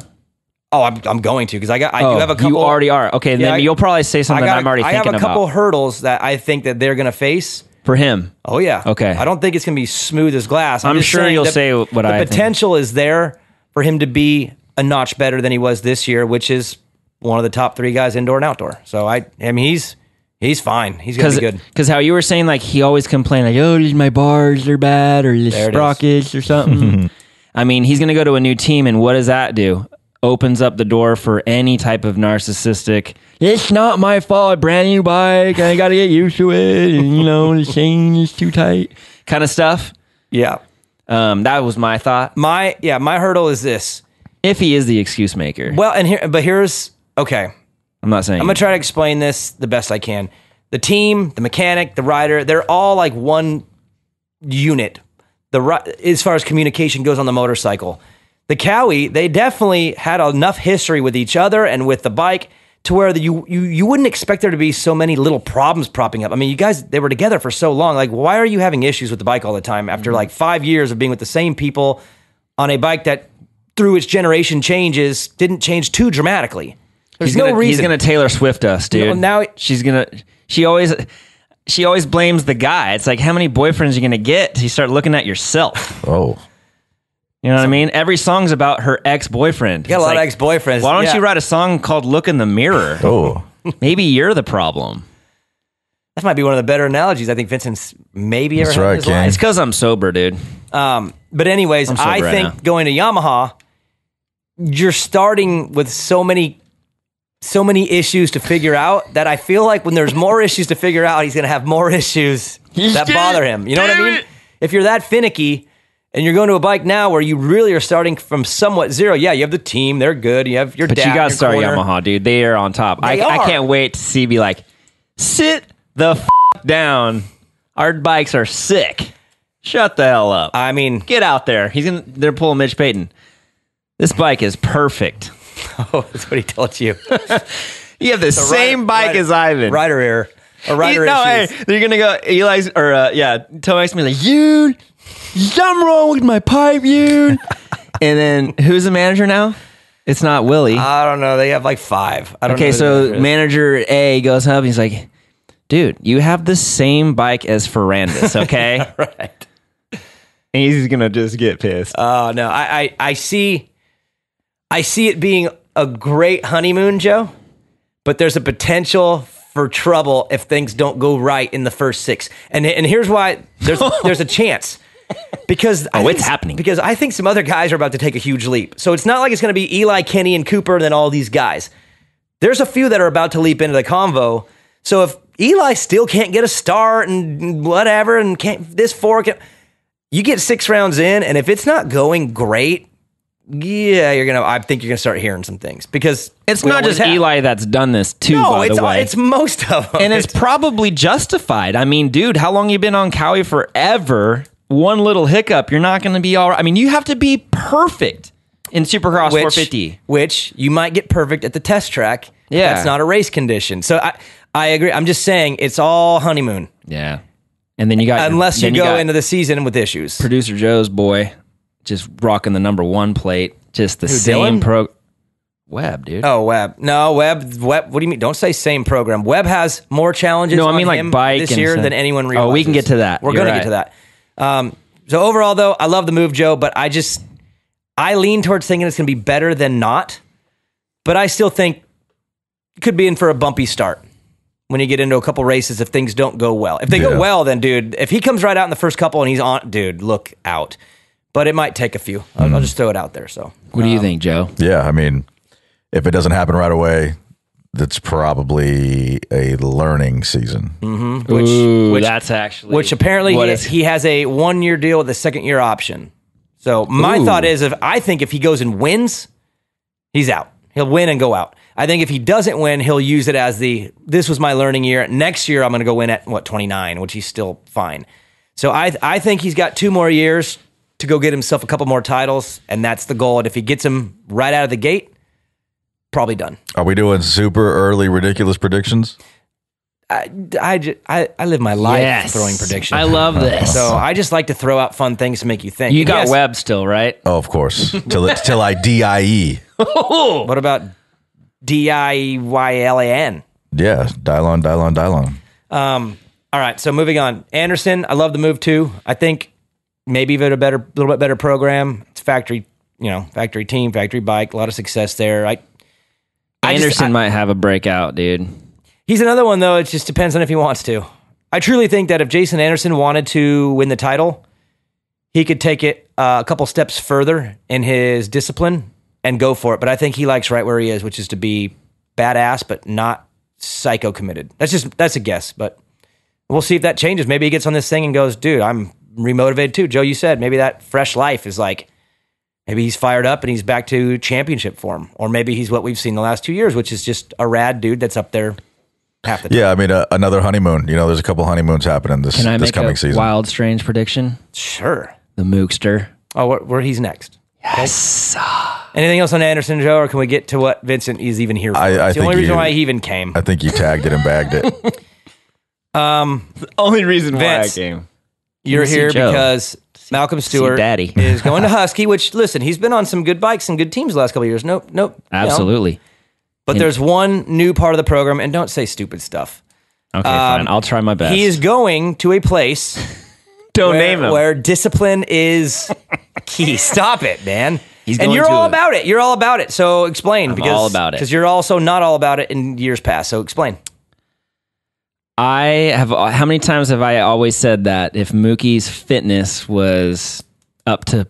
Oh, I'm going to because I do have a couple.
You already are. Okay, then you'll probably say something I'm already thinking about.
I have a couple hurdles that I think that they're going to face
for him.
Oh yeah.
Okay.
I don't think it's going to be smooth as glass.
I'm sure you'll say what I think.
The potential is there for him to be a notch better than he was this year, which is one of the top 3 guys indoor and outdoor. So I mean he's fine. He's going to be good.
Because how you were saying, like, he always complained, like, oh, my bars are bad, or the sprockets or something. I mean, he's going to go to a new team, and what does that do? Opens up the door for any type of narcissistic, it's not my fault, brand new bike, I got to get used to it, and, the chain is too tight, kind of stuff.
Yeah.
That was my thought.
My hurdle is this.
If he is the excuse maker.
Well, here's, okay.
I'm not saying.
I'm going to try to explain this the best I can. The team, the mechanic, the rider, they're all like one unit. As far as communication goes on the motorcycle. The Cowie, they definitely had enough history with each other and with the bike to where you wouldn't expect there to be so many little problems propping up. I mean, you guys, they were together for so long. Like, why are you having issues with the bike all the time after like 5 years of being with the same people on a bike that through its generation changes didn't change too dramatically? There's no reason.
He's gonna Taylor Swift us, dude.
Now
she always blames the guy. It's like, how many boyfriends are you gonna get till you start looking at yourself?
Oh,
you know what I mean? Every song's about her ex-boyfriend.
You got a lot of ex-boyfriends.
Why don't you write a song called "Look in the Mirror"?
Oh,
maybe you're the problem.
That might be one of the better analogies I think Vincent's maybe ever had in his life.
It's because I'm sober, dude.
But anyways, I think going to Yamaha, you're starting with so many issues to figure out that I feel like when there's more issues to figure out, he's going to have more issues that bother him. You know what I mean? If you're that finicky and you're going to a bike now where you really are starting from somewhat zero, yeah, you have the team, they're good. You have your dad.
But you got to start Yamaha, dude. They are on top. I can't wait to see be like, sit the down. Our bikes are sick. Shut the hell up.
I mean,
get out there. They're pulling Mitch Payton. This bike is perfect.
Oh, that's what he told you.
You have the same bike as Ivan.
Rider error. Or rider issues.
Hey, they're going to go, Eli's, or Tomac's me like, dude, something wrong with my pipe, dude. And then, who's the manager now? It's not Willie.
I don't know. They have like 5. I don't know.
Okay, so manager A goes up, and he's like, dude, you have the same bike as Ferrandis, okay?
Right.
And he's gonna just get pissed.
Oh no, I see it being a great honeymoon, Joe, but there's a potential for trouble if things don't go right in the first 6. And here's why there's a chance. Because
it's happening.
Because I think some other guys are about to take a huge leap. So it's not like it's going to be Eli, Kenny, and Cooper, and then all these guys. There's a few that are about to leap into the convo. So if Eli still can't get a start and whatever, and can't this fork, you get 6 rounds in, and if it's not going great, yeah, I think you're gonna start hearing some things, because
it's not just Eli that's done this too.
No,
by the way,
it's most of them,
and it's probably justified. I mean, dude, how long you been on Cowie? Forever. One little hiccup, you're not going to be all right. I mean, you have to be perfect in Supercross 450,
which you might get perfect at the test track.
Yeah,
that's not a race condition. So I agree. I'm just saying it's all honeymoon.
Yeah, and then you got
unless you go into the season with issues.
Producer Joe's boy, just rocking the number 1 plate, just the same Webb, dude.
Oh, Webb. No, Webb. What do you mean? Don't say same program. Webb has more challenges.
No, I mean like bike
this year than anyone realizes.
Oh, we can get to that.
We're going to get to that. So overall, though, I love the move, Joe, but I lean towards thinking it's going to be better than not, but I still think it could be in for a bumpy start when you get into a couple races if things don't go well. If they go well, then, dude, if he comes right out in the first couple and he's on, dude, look out. But it might take a few. I'll just throw it out there. So,
what do you think, Joe?
Yeah, I mean, if it doesn't happen right away, that's probably a learning season.
Mm-hmm. Which
that's actually...
Which apparently he has a 1-year deal with a 2nd-year option. So my thought is, I think if he goes and wins, he's out. He'll win and go out. I think if he doesn't win, he'll use it as this was my learning year. Next year, I'm going to go win at, 29, which he's still fine. So I think he's got 2 more years to go get himself a couple more titles, and that's the goal. And if he gets them right out of the gate, probably done.
Are we doing super early ridiculous predictions?
I live my life throwing predictions.
I love this.
So I just like to throw out fun things to make you think.
You got Webb still, right?
Oh, of course. till I DIE.
What about DIYLAN?
Yeah, Dylon.
All right, so moving on. Anderson, I love the move too. I think maybe even a little bit better program. It's factory team, factory bike, a lot of success there.
Anderson might have a breakout, dude.
He's another one, though. It just depends on if he wants to. I truly think that if Jason Anderson wanted to win the title, he could take it a couple steps further in his discipline and go for it. But I think he likes right where he is, which is to be badass, but not psycho committed. That's a guess, but we'll see if that changes. Maybe he gets on this thing and goes, dude, I'm remotivated too. Joe, you said maybe that fresh life is like, maybe he's fired up and he's back to championship form. Or maybe he's what we've seen the last 2 years, which is just a rad dude that's up there half the time.
Yeah, I mean, another honeymoon. There's a couple honeymoons happening this coming season.
Can I make a wild, strange prediction?
Sure.
The Mookster.
Oh, where he's next.
Yes.
Okay. Anything else on Anderson, Joe, or can we get to what Vincent is even here for? It's the only reason why he even came.
I think you tagged it and bagged it.
The only reason why I came.
You're here because Malcolm Stewart is going to Husky, which, listen, he's been on some good bikes and good teams the last couple of years. Nope.
Absolutely.
But there's one new part of the program, and don't say stupid stuff.
Okay, fine. I'll try my best.
He is going to a place
name him.
Where discipline is key. Stop it, man.
You're
all about it. You're all about it. So explain.
I'm all about it.
Because you're also not all about it in years past. So explain.
How many times have I always said that if Mookie's fitness was up to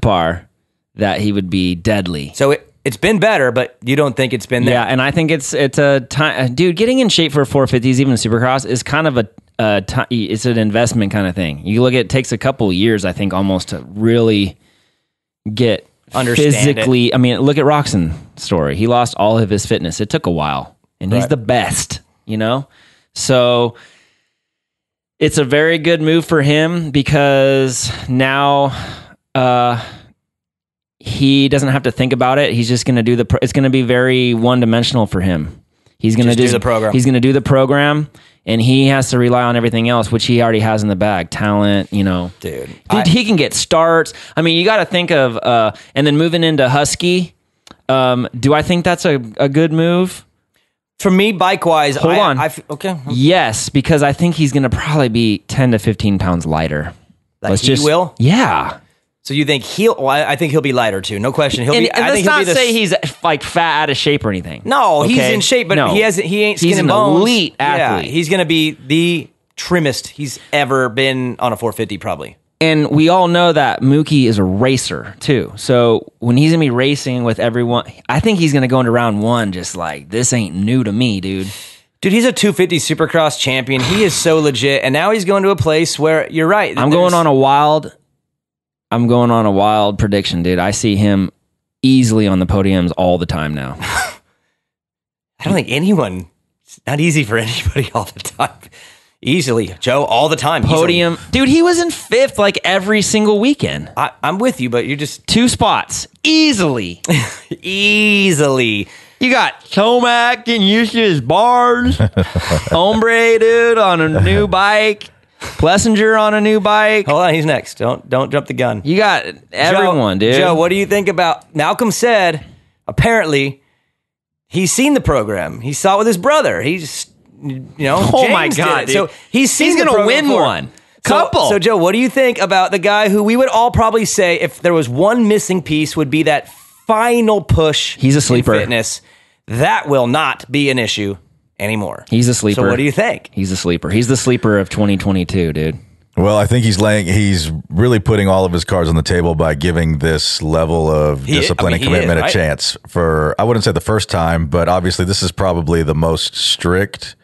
par, that he would be deadly.
So it's been better, but you don't think it's been there.
Yeah, and I think it's a time, dude. Getting in shape for 450s, even Supercross, is kind of it's an investment kind of thing. You look at it takes a couple years, I think, almost to really get physically.
It.
I mean, look at Roxon's story. He lost all of his fitness. It took a while, and he's the best. So it's a very good move for him because now he doesn't have to think about it. He's just going to do it's going to be very one-dimensional for him. He's going to do the program. He's going to do the program, and he has to rely on everything else, which he already has in the bag. Talent,
Dude,
he can get starts. I mean, you got to think of, and then moving into Husky, do I think that's a good move?
For me, bike-wise,
Hold on.
Okay.
Yes, because I think he's going to probably be 10 to 15 pounds lighter.
Will?
Yeah.
So you think he'll? Well, I think he'll be lighter too. No question. He'll be.
And let's not say he's like fat, out of shape or anything.
No, he's in shape, but he ain't skin and bones.
He's an elite athlete.
Yeah, he's going to be the trimmest he's ever been on a 450, probably.
And we all know that Mookie is a racer too. So when he's going to be racing with everyone, I think he's going to go into round one just like, this ain't new to me, dude.
Dude, he's a 250 Supercross champion. He is so legit. And now he's going to a place where, you're right.
I'm going on a wild prediction, dude. I see him easily on the podiums all the time now.
I don't think it's not easy for anybody all the time. Easily, Joe, all the time.
Podium.
Easily.
Dude, he was in 5th like every single weekend.
I'm with you, but you're just...
2 spots. Easily.
Easily.
You got Tomac getting used to his bars. Hombre, dude, on a new bike. Plessinger on a new bike.
Hold on, he's next. Don't jump the gun.
You got everyone, dude.
Joe, what do you think about... Malcolm said, apparently, he's seen the program. He saw it with his brother. He's...
oh my God, dude.
So he's
going to win one. Couple.
So, Joe, what do you think about the guy who we would all probably say, if there was one missing piece, would be that final push?
He's a sleeper.
In fitness. That will not be an issue anymore.
He's a sleeper.
So what do you think?
He's a sleeper. He's the sleeper of 2022, dude.
Well, I think he's really putting all of his cards on the table by giving this level of discipline and commitment a chance for, I wouldn't say the first time, but obviously this is probably the most strict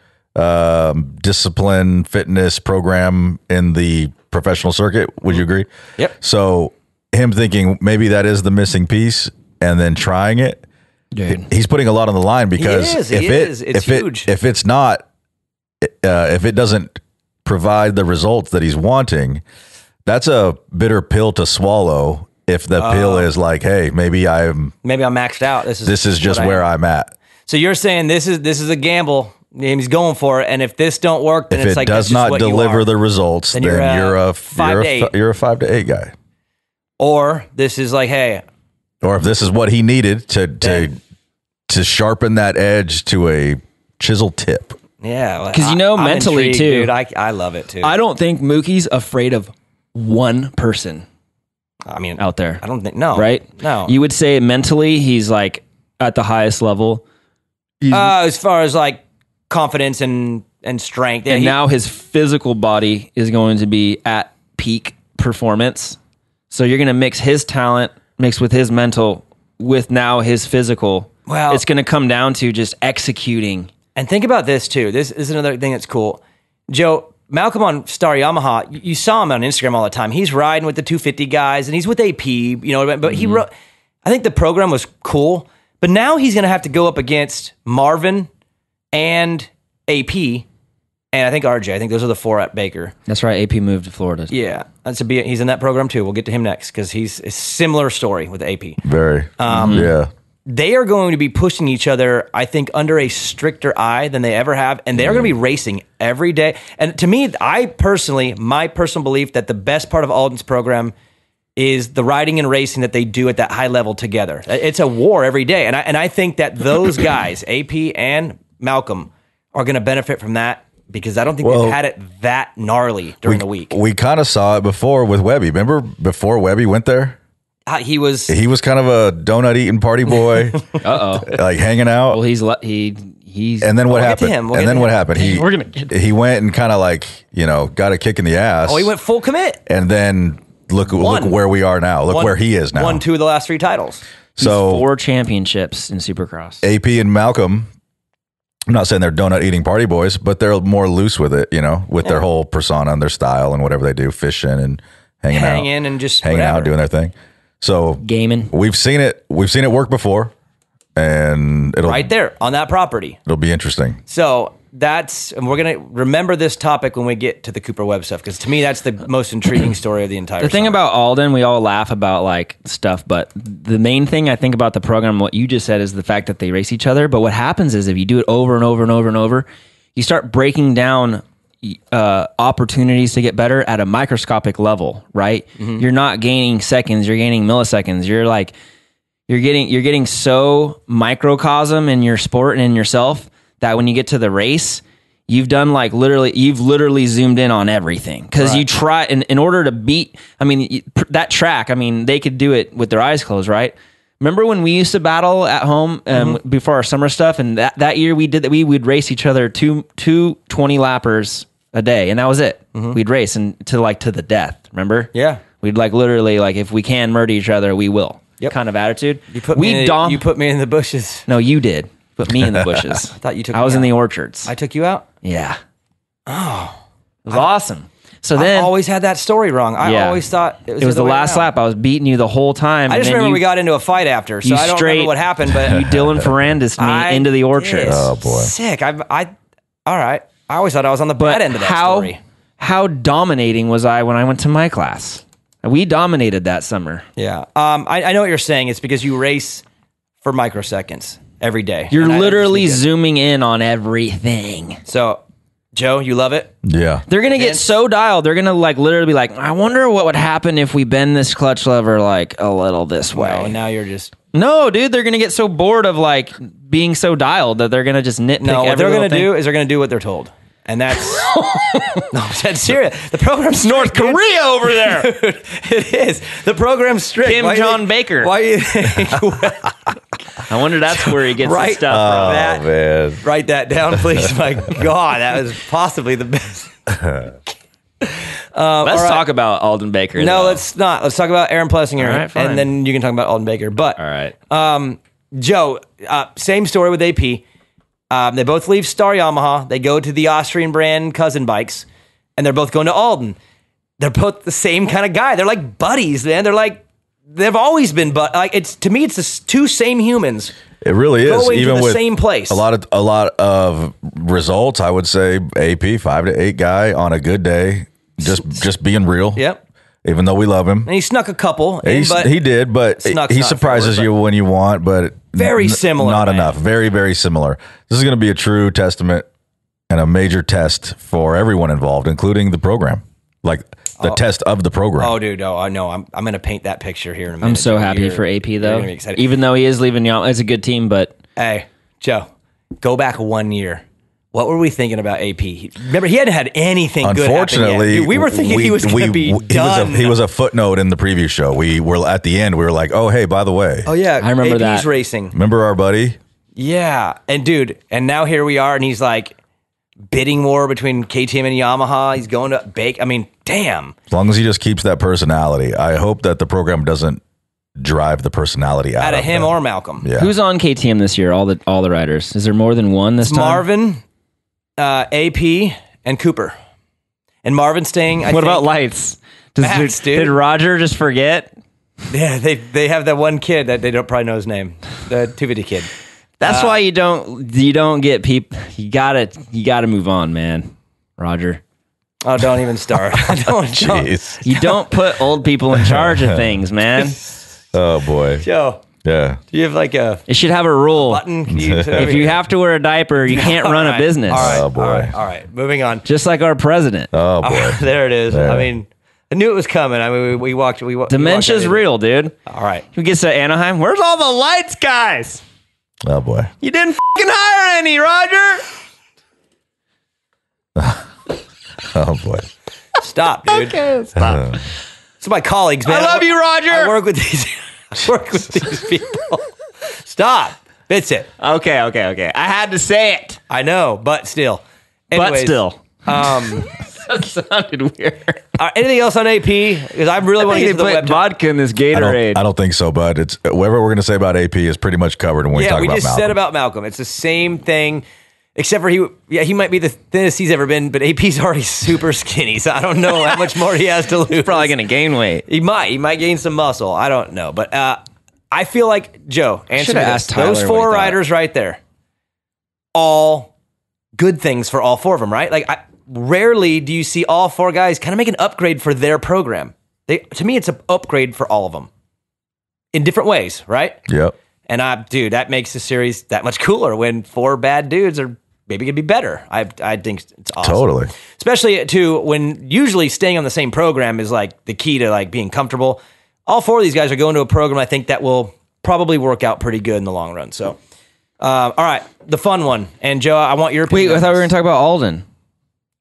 discipline fitness program in the professional circuit. Would you agree?
Yep.
So him thinking maybe that is the missing piece and then trying it,
dude,
he's putting a lot on the line because
it's huge.
If it's not, if it doesn't provide the results that he's wanting, that's a bitter pill to swallow. If the pill is like, hey, maybe I'm
maxed out. This is
just where I'm at.
So you're saying this is a gamble. And he's going for it, and if this don't work, then
if
it's like
does not deliver the results, then you're a 5 to 8 guy.
Or this is like, hey,
or if this is what he needed to sharpen that edge to a chisel tip.
Yeah,
because mentally
intrigued,
too,
dude. I love it too.
I don't think Mookie's afraid of one person.
I mean,
out there,
I don't think
right?
No,
you would say mentally he's like at the highest level.
As far as like confidence and strength.
And now his physical body is going to be at peak performance. So you're going to mix his talent, mix with his mental, with now his physical.
Well,
it's going to come down to just executing.
And think about this too. This is another thing that's cool. Joe, Malcolm on Star Yamaha, you saw him on Instagram all the time. He's riding with the 250 guys and he's with AP, but he wrote, I think the program was cool, but now he's going to have to go up against Marvin and AP, and I think RJ. I think those are the 4 at Baker.
That's right. AP moved to Florida.
Yeah, he's in that program too. We'll get to him next because he's a similar story with AP.
Very. Yeah.
They are going to be pushing each other, I think, under a stricter eye than they ever have, and they are going to be racing every day. And to me, my personal belief that the best part of Alden's program is the riding and racing that they do at that high level together. It's a war every day, and I think that those guys, AP and Malcolm, are going to benefit from that because I don't think they've had it that gnarly during the week.
We kind of saw it before with Webby. Remember before Webby went there?
He was
kind of a donut eating party boy. Like hanging out.
Well, he's
and then what happened? What happened? He went and kind of like got a kick in the ass.
Oh, he went full commit.
And then look where we are now. Look where he is now.
Won 2 of the last 3 titles.
So
4 championships in Supercross.
AP and Malcolm, I'm not saying they're donut eating party boys, but they're more loose with it, with their whole persona and their style and whatever they do, fishing and hanging out
and just
hanging out, doing their thing. So
gaming.
We've seen it work before, and it'll
right there on that property.
It'll be interesting.
So and we're gonna remember this topic when we get to the Cooper Webb stuff because to me that's the most intriguing story of the entire.
The thing about Alden, we all laugh about like stuff, but the main thing I think about the program, what you just said, is the fact that they race each other. But what happens is if you do it over and over and over and over, you start breaking down opportunities to get better at a microscopic level, right? Mm-hmm. You're not gaining seconds, you're gaining milliseconds. You're getting so microcosm in your sport and in yourself that when you get to the race, you've literally zoomed in on everything because you try in order to beat. I mean, that track. I mean, they could do it with their eyes closed, right? Remember when we used to battle at home before our summer stuff, and that year we did that. We would race each other two 20-lappers a day, and that was it. We'd race to the death. Remember?
Yeah.
We'd literally if we can murder each other, we will.
Yep.
Kind of attitude.
You put me in the bushes.
No, you did. Put me in the bushes.
I thought you took.
I was in the orchards.
I took you out.
Yeah. Oh, it was awesome. So then
I always had that story wrong. I always thought
it was the last lap. I was beating you the whole time.
I just remember we got into a fight after, so I don't remember what happened. But
you Dylan Ferrandis me into the orchard.
Oh boy,
sick. All right. I always thought I was on the bad end of that story.
How dominating was I when I went to my class? We dominated that summer.
Yeah. I know what you're saying. It's because you race for microseconds every day.
You're literally zooming in on everything.
So, Joe, you love it?
Yeah.
They're going to get so dialed. They're going to literally be like, I wonder what would happen if we bend this clutch lever a little this way.
Well, now you're just...
No, dude, they're going to get so bored of being so dialed that they're going to just nitpick
No, what they're
going to
do is they're going to do what they're told. And that's... No, that's serious. The program's
North Korea over there.
Dude, it is. The program's strict.
Kim John Baker.
Why you think...
I wonder that's where he gets the stuff from.
Man.
Write that down, please. My God, that was possibly the best.
Let's talk about Alden Baker.
No,
though.
let's not. Let's talk about Aaron Plessinger,
right, fine.
and then you can talk about Alden Baker. But
all right,
Joe, same story with AP. They both leave Star Yamaha. They go to the Austrian brand cousin bikes, and they're both going to Alden. They're both the same kind of guy. They're like buddies, man. They've always been, but to me, it's the two same humans.
It really is.
Going
Even
to the
with
same place.
A lot of results, I would say AP 5 to 8 guy on a good day, just being real.
Yep.
Even though we love him,
And he snuck a couple.
he did, but
Snuck's
he
not
surprises
forward,
you when you want. But
Very similar,
Not
man.
enough. Very, very similar. This is going to be a true testament and a major test for everyone involved, including the program. Like the test of the program.
Oh, dude, I know. I'm going to paint that picture here in a minute.
I'm so happy for AP
you're
though.
gonna be excited.
Even though he is leaving Yamaha, it's a good team, but
Hey, Joe, go back 1 year. What were we thinking about AP? Remember, he hadn't had anything good happen
Unfortunately,
yet. Dude, we were thinking he was going to be done.
He was a footnote in the preview show. We were at the end. We were like, "Oh, hey, by the way,
Oh, yeah.
I remember
AP's
that.
racing.
remember our buddy?"
Yeah. And, dude, and now here we are, and he's like bidding war between KTM and Yamaha. He's going to Bake. I mean, damn.
As long as he just keeps that personality, I hope that the program doesn't drive the personality out
Out of him or Malcolm.
Yeah.
who's on KTM this year? All the riders. Is there more than one this time?
Marvin, AP, and Cooper. And Marvin staying.
What about lights?
Max, dude.
Did Roger just forget?
Yeah, they have that one kid that they don't probably know his name, the Tuvity kid.
That's why you don't get people. You gotta move on, man. Roger.
Oh, don't even start. don't.
Jeez.
You don't put old people in charge of things, man.
Oh boy.
Joe,
Yeah.
do you have like a
It should have a rule.
button?
If you have to wear a diaper, you can't run a business.
All right,
Oh, boy.
All right, moving on.
Just like our president.
Oh boy.
There it is.
There.
I mean, I knew it was coming. I mean, we walked.
Dementia's real, dude.
All right.
Who gets to Anaheim? Where's all the lights, guys?
Oh boy.
You didn't fucking hire any, Roger.
Oh boy.
Stop, dude.
Okay, stop.
So my colleagues, man.
I love you, Roger.
I work with these. People. Stop, Vincent.
Okay. I had to say it.
I know, but still. Anyways,
But still.
Um,
That sounded weird.
anything else on AP? Because I really want to get to the
put
web.
vodka in this Gatorade.
I don't think so, bud. It's whatever we're going to say about AP is pretty much covered when we
Yeah,
talk
we
about
just
Malcolm.
said about Malcolm. It's the same thing, except for he might be the thinnest he's ever been, but AP's already super skinny, so I don't know how much more he has to lose.
Probably going to gain weight.
He might gain some muscle. I don't know, but I feel like Joe. Answer
Should've
me
asked
this.
Tyler
Those
what he
four
thought.
riders right there, all good things for all four of them, right? Like rarely do you see all four guys kind of make an upgrade for their program. To me, it's an upgrade for all of them in different ways, right?
Yep.
And dude, that makes the series that much cooler when four bad dudes are maybe gonna be better. I think it's awesome.
Totally.
Especially too when usually staying on the same program is like the key to like being comfortable. All four of these guys are going to a program I think that will probably work out pretty good in the long run. So All right, the fun one. And Joe, I want your opinion.
Wait, I thought we were going to talk about Alden.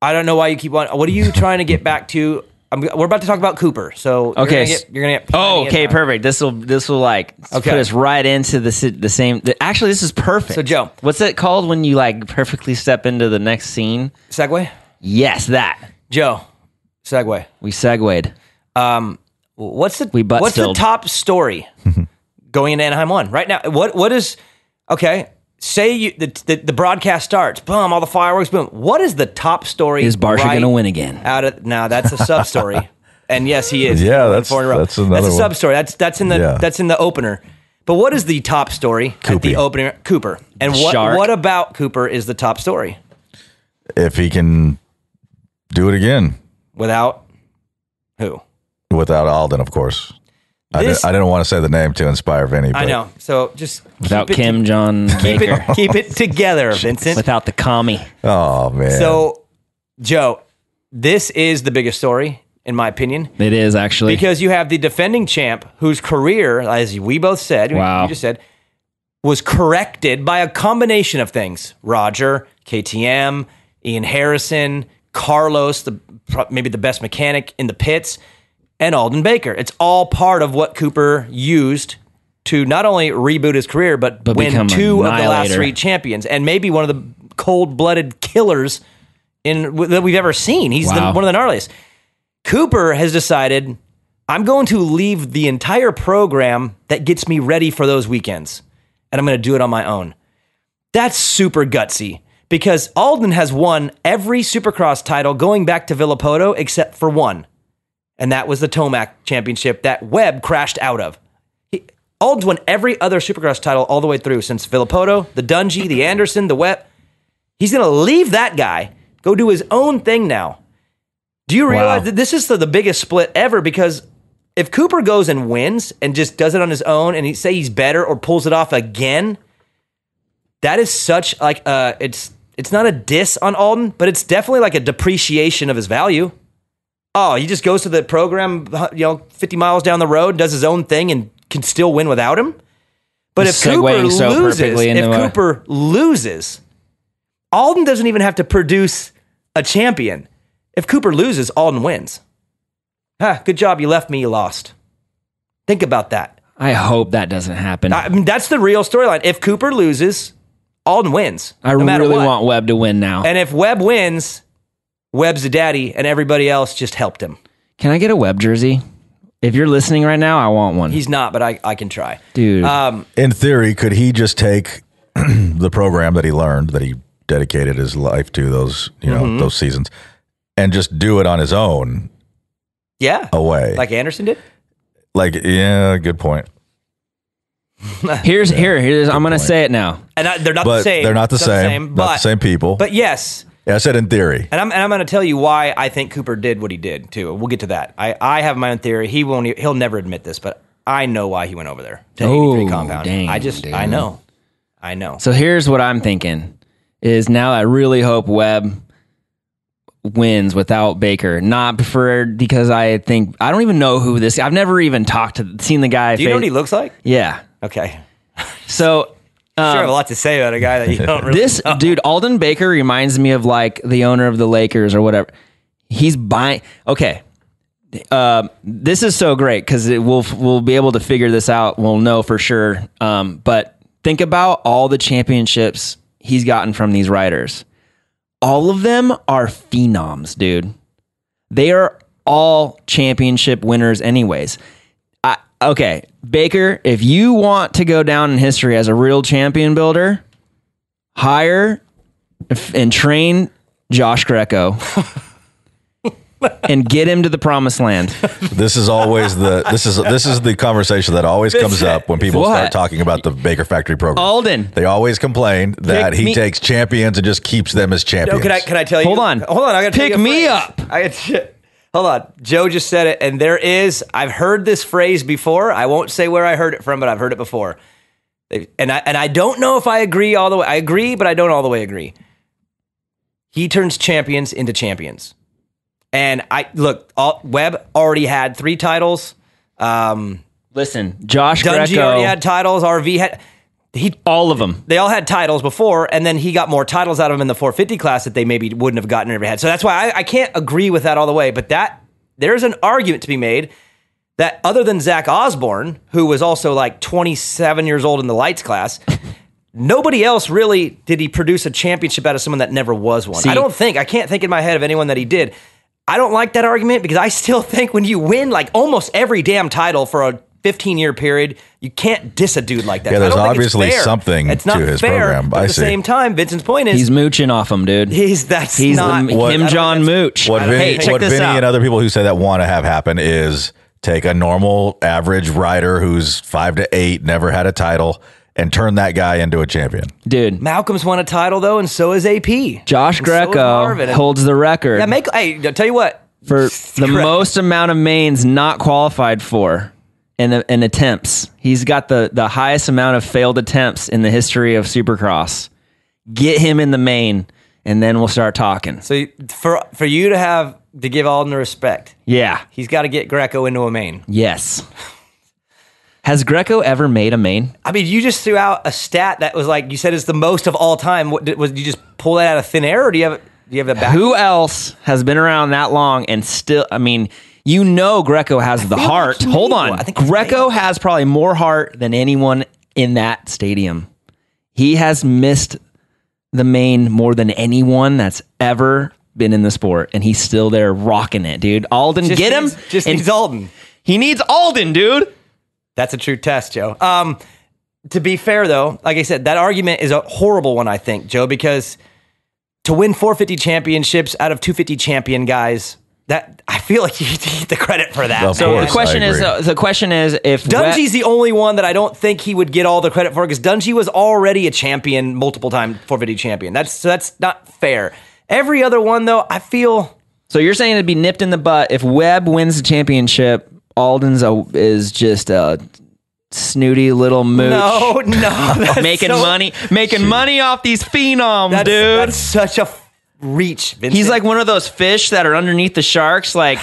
I don't know why you keep on. What are you trying to get back to? We're about to talk about Cooper. So
okay,
you're gonna get.
Okay, perfect. This will put us right into the same. Actually, this is perfect.
So Joe,
what's it called when you like perfectly step into the next scene?
Segue.
Yes, that.
Joe, segue.
We segued.
What's the top story going into Anaheim 1 right now? What is okay? Say the broadcast starts, boom, all the fireworks, boom. What is the top story?
Is Barsha going to win again?
That's a sub story, and yes, he is.
Yeah, that's a
sub story. That's in the opener. But what is the top story at the opening? Cooper. And what about Cooper is the top story?
If he can do it again
without who?
Without Alden, of course. I didn't want to say the name to inspire Vinny. But
I know. So just
without Kim John Baker.
Keep it together, Vincent.
Without the commie.
Oh, man.
So, Joe, this is the biggest story, in my opinion.
It is, actually.
Because you have the defending champ whose career, as we both said, you just said, was corrected by a combination of things. Roger, KTM, Ian Harrison, Carlos, maybe the best mechanic in the pits, and Alden Baker. It's all part of what Cooper used to not only reboot his career, but win 2 of the last 3 champions, and maybe one of the cold-blooded killers that we've ever seen. He's one of the gnarliest. Cooper has decided, I'm going to leave the entire program that gets me ready for those weekends, and I'm going to do it on my own. That's super gutsy, because Alden has won every Supercross title going back to Villapoto except for one. And that was the Tomac championship that Webb crashed out of. Alden's won every other Supercross title all the way through since Villapoto, the Dungey, the Anderson, the Webb. He's going to leave that guy, go do his own thing now. Do you realize that this is the biggest split ever? Because if Cooper goes and wins and just does it on his own and say he's better or pulls it off again, that is such like it's not a diss on Alden, but it's definitely like a depreciation of his value. Oh, he just goes to the program, 50 miles down the road, does his own thing, and can still win without him. But if Cooper loses, Alden doesn't even have to produce a champion. If Cooper loses, Alden wins. Good job, you left me, you lost. Think about that.
I hope that doesn't happen.
I mean, that's the real storyline. If Cooper loses, Alden wins.
I really want Webb to win now.
And if Webb wins, Webb's the daddy, and everybody else just helped him.
Can I get a Webb jersey? If you're listening right now, I want one.
He's not, but I can try.
Dude.
In theory, could he just take the program that he learned, that he dedicated his life to, those those seasons, and just do it on his own?
Yeah.
Away.
Like Anderson did?
Good point.
Here's I'm going to say it now.
And they're not the same.
They're not the same. Not the same people.
But yes.
Yeah, I said in theory.
And I'm going to tell you why I think Cooper did what he did, too. We'll get to that. I have my own theory. He'll never admit this, but I know why he went over there to 83 compound.
Dang,
I know.
So here's what I'm thinking is now I really hope Webb wins without Baker. Not because I don't even know who this. I've never even seen the guy.
Do you know what he looks like?
Yeah.
Okay.
So
sure, I have a lot to say about a guy that you don't really know.
Dude, Alden Baker reminds me of like the owner of the Lakers or whatever. He's buying. Okay. This is so great because we'll be able to figure this out. We'll know for sure. But think about all the championships he's gotten from these riders. All of them are phenoms, dude. They are all championship winners anyways. Okay, Baker, if you want to go down in history as a real champion builder, hire and train Josh Greco and get him to the promised land.
This is always this is the conversation that always comes up when people start talking about the Baker Factory program.
Alden.
They always complain that he takes champions and just keeps them as champions.
No, can I tell you?
Hold on.
I got to
pick me up.
Hold on. Joe just said it, and I've heard this phrase before. I won't say where I heard it from, but I've heard it before. And I don't know if I agree all the way. I agree, but I don't all the way agree. He turns champions into champions. And Webb already had 3 titles.
Listen, Josh
Dungey
Greco
already had titles. RV had.
all of them.
They all had titles before, and then he got more titles out of them in the 450 class that they maybe wouldn't have gotten in every head. So that's why I can't agree with that all the way. But there's an argument to be made that other than Zach Osborne, who was also like 27 years old in the lights class, nobody else really did he produce a championship out of someone that never was one.
See,
I can't think in my head of anyone that he did. I don't like that argument because I still think when you win like almost every damn title for a 15-year period, you can't diss a dude like that.
Yeah, there's
obviously
something
it's not
to his
fair,
program.
But at the same time, Vincent's point is
he's mooching off him, dude.
He's not
Kim John Mooch.
What Vinny and other people who say that want to have happen is take a normal average rider who's 5 to 8, never had a title, and turn that guy into a champion.
Dude,
Malcolm's won a title though, and so is AP.
Josh Greco holds the record.
Yeah, hey, I'll tell you what,
for the most amount of mains not qualified for in attempts. He's got the highest amount of failed attempts in the history of Supercross. Get him in the main, and then we'll start talking.
So for you to give Alden the respect,
yeah,
he's got to get Greco into a main.
Yes. Has Greco ever made a main?
I mean, you just threw out a stat that was like you said is the most of all time. Did you just pull that out of thin air, or do you have a back?
Who else has been around that long and still? I mean, you know, Greco has the heart.
Like
Hold on,
I think
Greco has probably more heart than anyone in that stadium. He has missed the main more than anyone that's ever been in the sport, and he's still there rocking it, dude. Alden, get him.
Needs Alden.
He needs Alden, dude.
That's a true test, Joe. To be fair, though, like I said, that argument is a horrible one, I think, Joe, because to win 450 championships out of 250 champion guys, that I feel like you need the credit for that.
So
the question is if
Dungey's the only one that I don't think he would get all the credit for because Dungey was already a champion, multiple time 450 champion. That's not fair. Every other one, though, I feel.
So you're saying it'd be nipped in the butt if Webb wins the championship. Alden's is just a snooty little mooch.
No,
making money off these phenoms, dude.
That's such a reach, Vincent.
He's like one of those fish that are underneath the sharks, like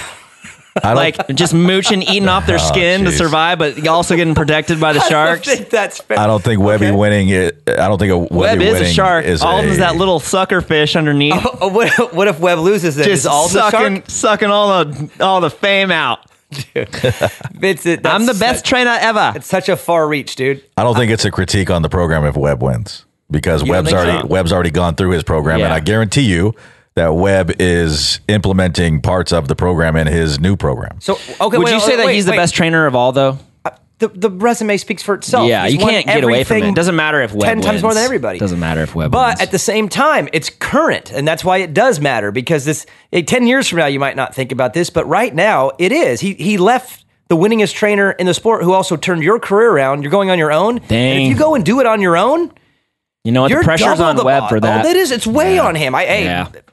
just mooching, eating off their skin to survive, but also getting protected by the sharks.
I don't think that's fair.
I don't think Webby winning it. I don't think
Webb is a shark. Alden's that little sucker fish underneath.
What if Webb loses it?
Just sucking all the fame out.
Dude. Vincent,
I'm the best trainer ever.
It's such a far reach, dude.
I don't think it's a critique on the program if Webb wins because Webb's already gone through his program, and I guarantee you that Webb is implementing parts of the program in his new program.
So, okay,
would you say that he's the best trainer of all, though?
The resume speaks for itself.
Yeah, you can't get away from it. It doesn't matter if Webb
10
wins.
times more than everybody.
Doesn't matter if Webb
But
wins.
at the same time, it's current, and that's why it does matter, because 10 years from now, you might not think about this, but right now, it is. He left the winningest trainer in the sport who also turned your career around. You're going on your own.
Dang.
And if you go and do it on your own,
you know what? The pressure's on Webb for that.
Oh, it is. It's way on him.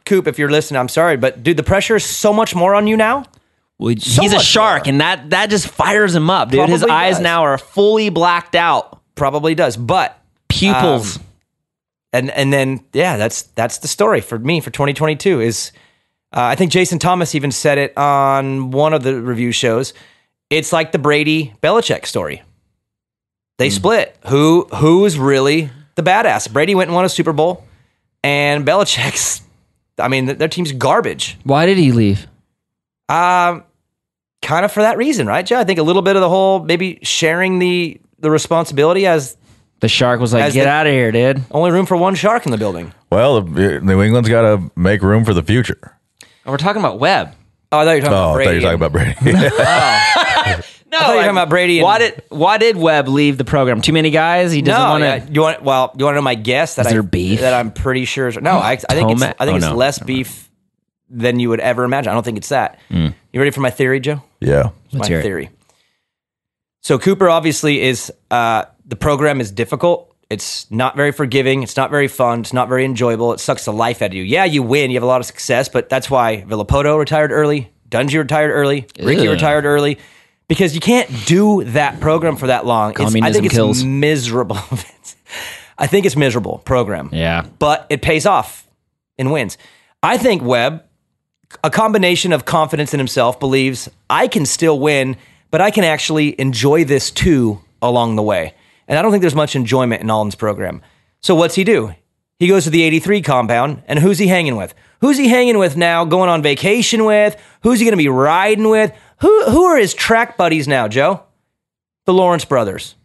Coop, if you're listening, I'm sorry, but dude, the pressure is so much more on you now.
Well, he's a shark, and that just fires him up, dude.
Probably
His eyes now are fully blacked out.
Probably does, but
pupils.
And then that's the story for me for 2022 is I think Jason Thomas even said it on one of the review shows. It's like the Brady Belichick story. They split. Who's really the badass? Brady went and won a Super Bowl, and Belichick's. I mean, their team's garbage.
Why did he leave?
Kind of for that reason, right, Joe? I think a little bit of the whole maybe sharing the responsibility as
the shark was like, get out of here, dude.
Only room for one shark in the building.
Well, New England's got to make room for the future.
And we're talking about Webb.
Oh, I thought you were talking about Brady.
I thought you were talking about Brady.
No, I thought you were talking about Brady.
Why did Webb leave the program? Too many guys? He doesn't want to.
You want to know my guess? That
is there beef?
That I'm pretty sure. No, I think it's less beef than you would ever imagine. I don't think it's that. You ready for my theory, Joe?
Yeah.
My theory. So Cooper obviously is, the program is difficult. It's not very forgiving. It's not very fun. It's not very enjoyable. It sucks the life out of you. Yeah, you win. You have a lot of success, but that's why Villapoto retired early. Dungey retired early. Ricky retired early. Because you can't do that program for that long. I think it's miserable. I think it's miserable program.
Yeah.
But it pays off in wins. I think Webb, a combination of confidence in himself, believes I can still win, but I can actually enjoy this too along the way. And I don't think there's much enjoyment in Alden's program. So what's he do? He goes to the 83 compound, and who's he hanging with? Who's he hanging with now, going on vacation with? Who's he going to be riding with? Who are his track buddies now, Joe? The Lawrence brothers.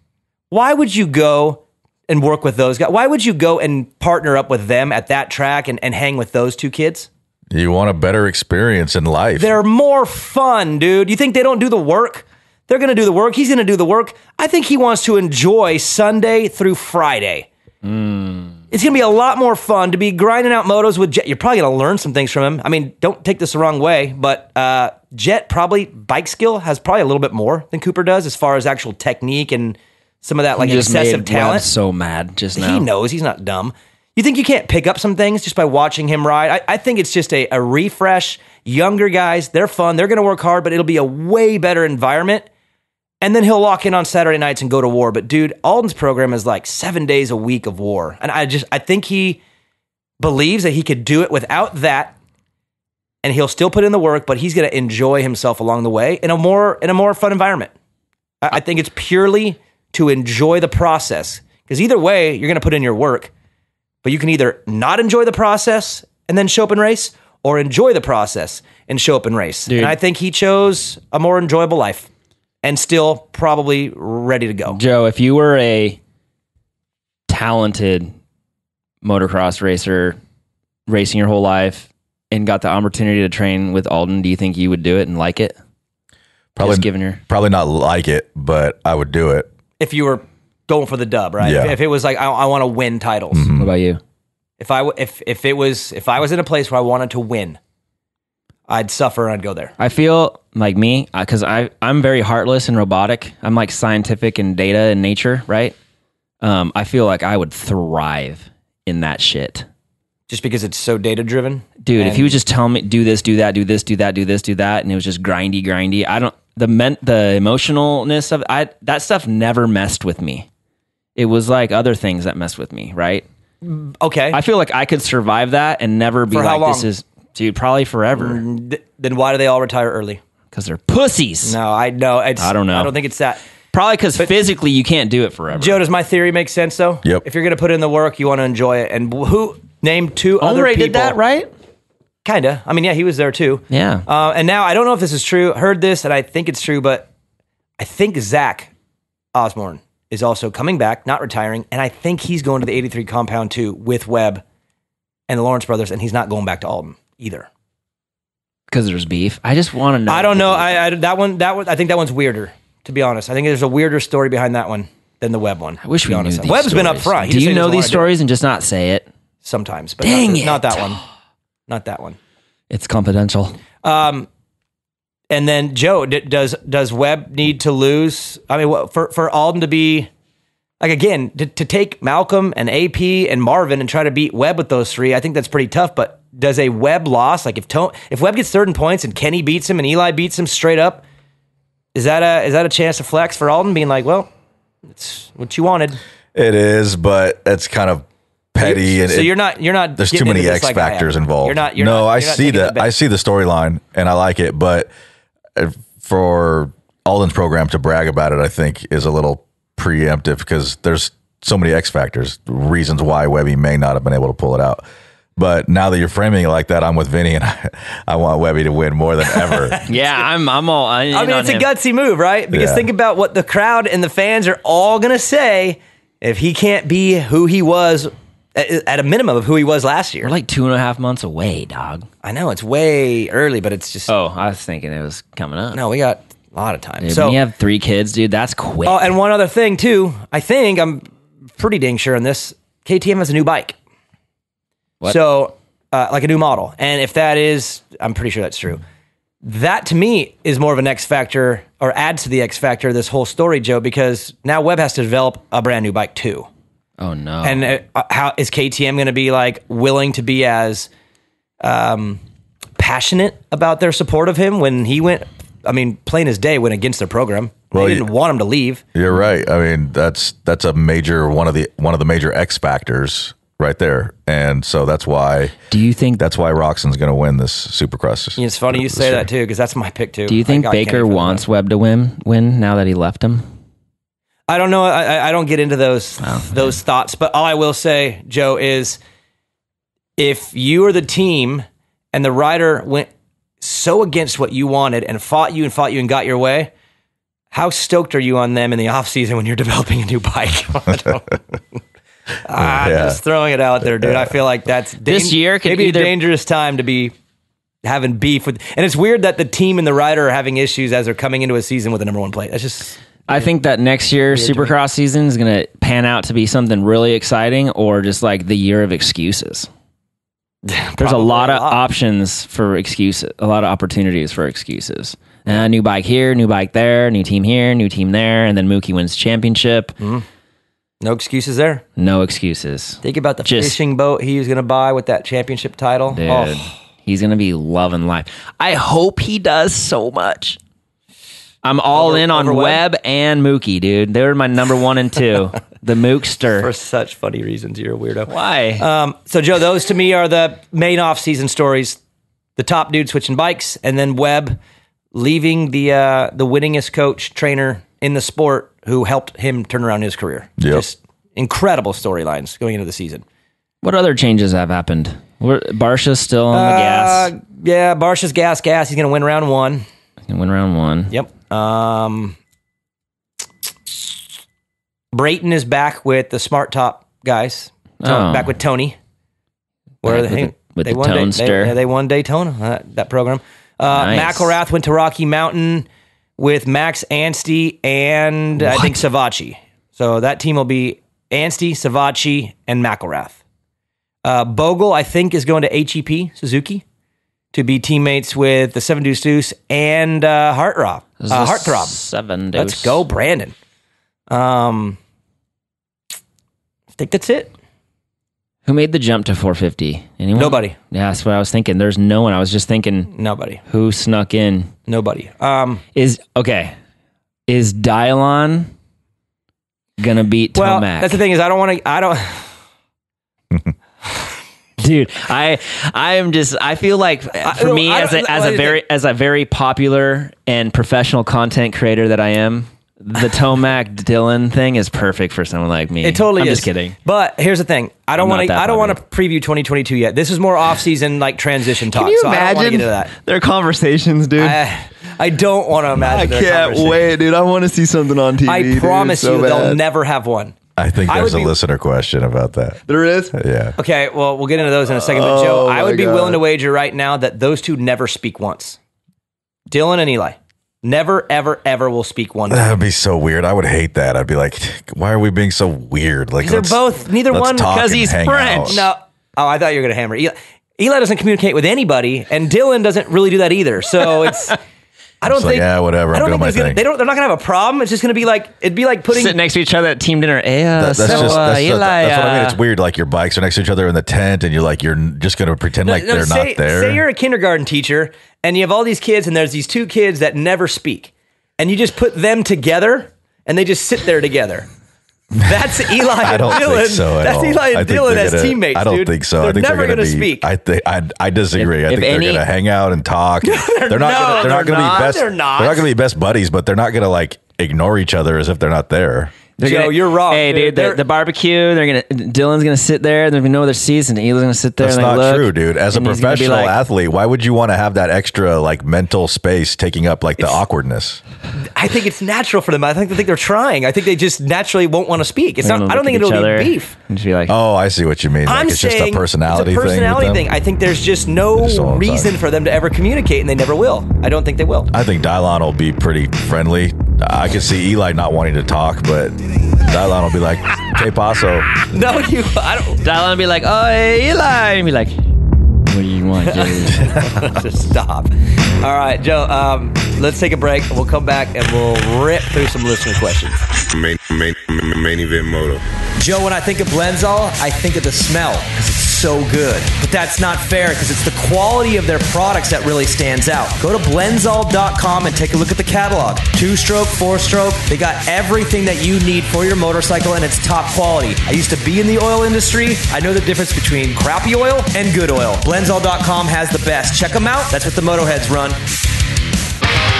Why would you go and work with those guys? Why would you go and partner up with them at that track and hang with those two kids?
You want a better experience in life.
They're more fun, dude. You think they don't do the work? They're going to do the work. He's going to do the work. I think he wants to enjoy Sunday through Friday. It's going to be a lot more fun to be grinding out motos with Jet. You're probably going to learn some things from him. I mean, don't take this the wrong way, but Jet probably, bike skill, has probably a little bit more than Cooper does as far as actual technique and some of that like excessive talent.
Webb so mad just now.
He knows. He's not dumb. You think you can't pick up some things just by watching him ride? I think it's just a refresh. Younger guys, they're fun. They're going to work hard, but it'll be a way better environment. And then he'll lock in on Saturday nights and go to war. But dude, Alden's program is like 7 days a week of war. And I think he believes that he could do it without that. And he'll still put in the work, but he's going to enjoy himself along the way in a more fun environment. I think it's purely to enjoy the process. Because either way, you're going to put in your work. But you can either not enjoy the process and then show up and race, or enjoy the process and show up and race. Dude. And I think he chose a more enjoyable life. And still probably ready to go.
Joe, if you were a talented motocross racer racing your whole life and got the opportunity to train with Alden, do you think you would do it and like it?
Probably not like it, but I would do it.
If you were going for the dub, right?
Yeah.
If it was like, I want to win titles.
What about you?
If I was in a place where I wanted to win, I'd suffer and I'd go there.
I feel like me, because I'm very heartless and robotic. I'm like scientific and data and nature, right? I feel like I would thrive in that shit.
Just because it's so data driven?
Dude, if he was just telling me, do this, do that, do this, do that, do this, do that, and it was just grindy, the emotionalness of that stuff never messed with me. It was like other things that messed with me, right?
Okay.
I feel like I could survive that and never be
For
like,
how long?
this is... Dude, probably forever.
Then why do they all retire early?
Because they're pussies.
No, I know. I
don't know.
I don't think it's that.
Probably because physically you can't do it forever.
Joe, does my theory make sense though?
Yep.
If you're going to put in the work, you want to enjoy it. And who named two other people?
did that, right?
Kinda. I mean, yeah, he was there too.
Yeah.
And now I don't know if this is true. Heard this, and I think it's true, but I think Zach Osborne is also coming back, not retiring, and I think he's going to the 83 compound too with Webb and the Lawrence brothers, and he's not going back to Alden either.
Because there's beef. I just want to know.
I don't know. I think that one's weirder, to be honest. I think there's a weirder story behind that one than the Webb one.
I wish we knew these
Webb's been up front.
Do you know these stories and just not say it?
Sometimes, but not that one. Not that one.
It's confidential.
And then Joe, does Webb need to lose? I mean, for Alden to be like, again, to take Malcolm and AP and Marvin and try to beat Webb with those three, I think that's pretty tough. But does a Webb loss, like if Webb gets third in points and Kenny beats him and Eli beats him straight up, is that a chance to flex for Alden, being like, well, it's what you wanted?
It is, but it's kind of petty.
So you're not.
There's too many X factors involved. I see the storyline and I like it, but for Alden's program to brag about it, I think is a little preemptive because there's so many X factors, reasons why Webby may not have been able to pull it out. But now that you're framing it like that, I'm with Vinny, and I want Webby to win more than ever.
Yeah, I'm all. I mean,
it's a gutsy move, right? Because think about what the crowd and the fans are all going to say if he can't be who he was, at a minimum of who he was last year.
We're like 2.5 months away, dog.
I know, it's way early, but it's just...
Oh, I was thinking it was coming up.
No, we got a lot of time.
Dude,
so
when you have 3 kids, dude, that's quick.
Oh, and one other thing, too. I'm pretty dang sure on this. KTM has a new bike.
What?
So, like a new model. And if that is, I'm pretty sure that's true. That, to me, is more of an X factor, or adds to the X factor of this whole story, Joe, because now Webb has to develop a brand new bike, too.
Oh, no.
And how is KTM going to be, like, willing to be as passionate about their support of him when he went, I mean, plain as day, went against their program. Well, they didn't want him to leave.
You're right. I mean, that's a major, one of the major X factors right there. And so that's why.
Do you think
that's why Roxon's going to win this Supercross?
It's funny you say that too, because that's my pick too.
Do you think Baker wants Webb to win now that he left him?
I don't know. I don't get into those thoughts. But all I will say, Joe, is if you are the team and the rider went so against what you wanted and fought you and got your way, how stoked are you on them in the off season when you're developing a new bike? Just throwing it out there, dude. I feel like that's
this year could
maybe a dangerous time to be having beef with. And it's weird that the team and the rider are having issues as they're coming into a season with a number one plate. That's just.
I think that next year Supercross season is going to pan out to be something really exciting, or just like the year of excuses. There's a lot of options for excuses, a lot of opportunities for excuses. New bike here, new bike there, new team here, new team there, and then Mookie wins championship.
Mm-hmm. No excuses there.
No excuses.
Think about the fishing boat he was going to buy with that championship title.
Dude, he's going to be loving life. I hope he does so much. I'm all in on Webb and Mookie, dude. They were my number 1 and 2. The Mookster.
For such funny reasons. You're a weirdo.
Why?
So, Joe, those to me are the main off-season stories. The top dude switching bikes, and then Webb leaving the winningest coach, trainer in the sport who helped him turn around his career.
Yep.
Just incredible storylines going into the season.
What other changes have happened? Barsha's still on the gas.
Yeah, Barsha's gas. He's going to win round 1.
He's going to win round 1.
Yep. Brayton is back with the Smart Top guys. Back with Tony.
Where they Tonester.
They won Daytona, that program.
Nice.
McElrath went to Rocky Mountain with Max Anstey and I think Savacci. So that team will be Anstey, Savacci, and McElrath. Bogle, I think, is going to HEP Suzuki to be teammates with the 7 Deuce Deuce and Heartthrob.
7 Deuce.
Let's go, Brandon. I think that's it.
Who made the jump to 450? Anyone?
Nobody.
Yeah, that's what I was thinking. There's no one. I was just thinking.
Nobody.
Who snuck in?
Nobody.
Is Dylon gonna beat Tomac?
Well, that's the thing is I don't.
Dude, I feel like for me as a very popular and professional content creator that I am, the Tomac Dylan thing is perfect for someone like me.
It totally is.
I'm just kidding.
But here's the thing: I don't want to preview 2022 yet. This is more off-season like transition talk.
Can you
imagine
I don't want to get
into that.
Their conversations, dude?
I don't want to imagine.
I can't wait, dude. I want to see something on TV.
I promise you, they'll never have one.
I think there's a listener question about that.
There is?
Yeah.
Okay, well, we'll get into those in a second. But Joe, I would be willing to wager right now that those two never speak once. Dylan and Eli. Never, ever, ever will speak one time.
That would be so weird. I would hate that. I'd be like, why are we being so weird? Like,
they're both, neither one,
because he's French.
No. Oh, I thought you were going to hammer. Eli doesn't communicate with anybody, and Dylan doesn't really do that either. So it's... I don't think.
Yeah, whatever. I'm doing my thing.
They're not going to have a problem. It's just going to be like, it'd be like putting.
Sit next to each other at team dinner.
That's what I mean. It's weird. Like your bikes are next to each other in the tent, and you're just going to pretend they're not there.
Say you're a kindergarten teacher, and you have all these kids, and there's these two kids that never speak, and you just put them together, and they just sit there together. That's Eli and Dylan.
Think so
That's Eli and Dylan as teammates.
I don't think so.
They're
I think
never going to
speak.
I
disagree. I think they're going to hang out and talk. They're not going to be best. They're not going to be best buddies, but they're not going to like ignore each other as if they're not there.
Joe, you're wrong.
Hey, dude, the barbecue. Dylan's gonna sit there. There's no other seats, and Eli's gonna sit there.
That's not true, dude. As a professional athlete, why would you want to have that extra like mental space taking up like the awkwardness?
I think it's natural for them. I think they're trying. I think they just naturally won't want to speak. It's not. I don't think it'll be beef.
And be like,
oh, I see what you mean.
I'm
it's
saying
just a personality
thing. It's a personality thing. I think there's just no reason for them to ever communicate, and they never will. I don't think they will.
I think Dylon will be pretty friendly. I can see Eli not wanting to talk, but Dylon will be like, "Que paso?"
No, I don't.
Dylon will be like, "Oh, hey, Eli," and be like, "What do you want, Joe?"
Just stop. All right, Joe. Let's take a break. We'll come back and we'll rip through some listener questions.
Main event moto.
Joe, when I think of Blenzall, I think of the smell because it's so good. But that's not fair because it's the quality of their products that really stands out. Go to Blenzall.com and take a look at the catalog. 2-stroke, 4-stroke, they got everything that you need for your motorcycle and it's top quality. I used to be in the oil industry. I know the difference between crappy oil and good oil. Blenzall.com has the best. Check them out. That's what the Motoheads run.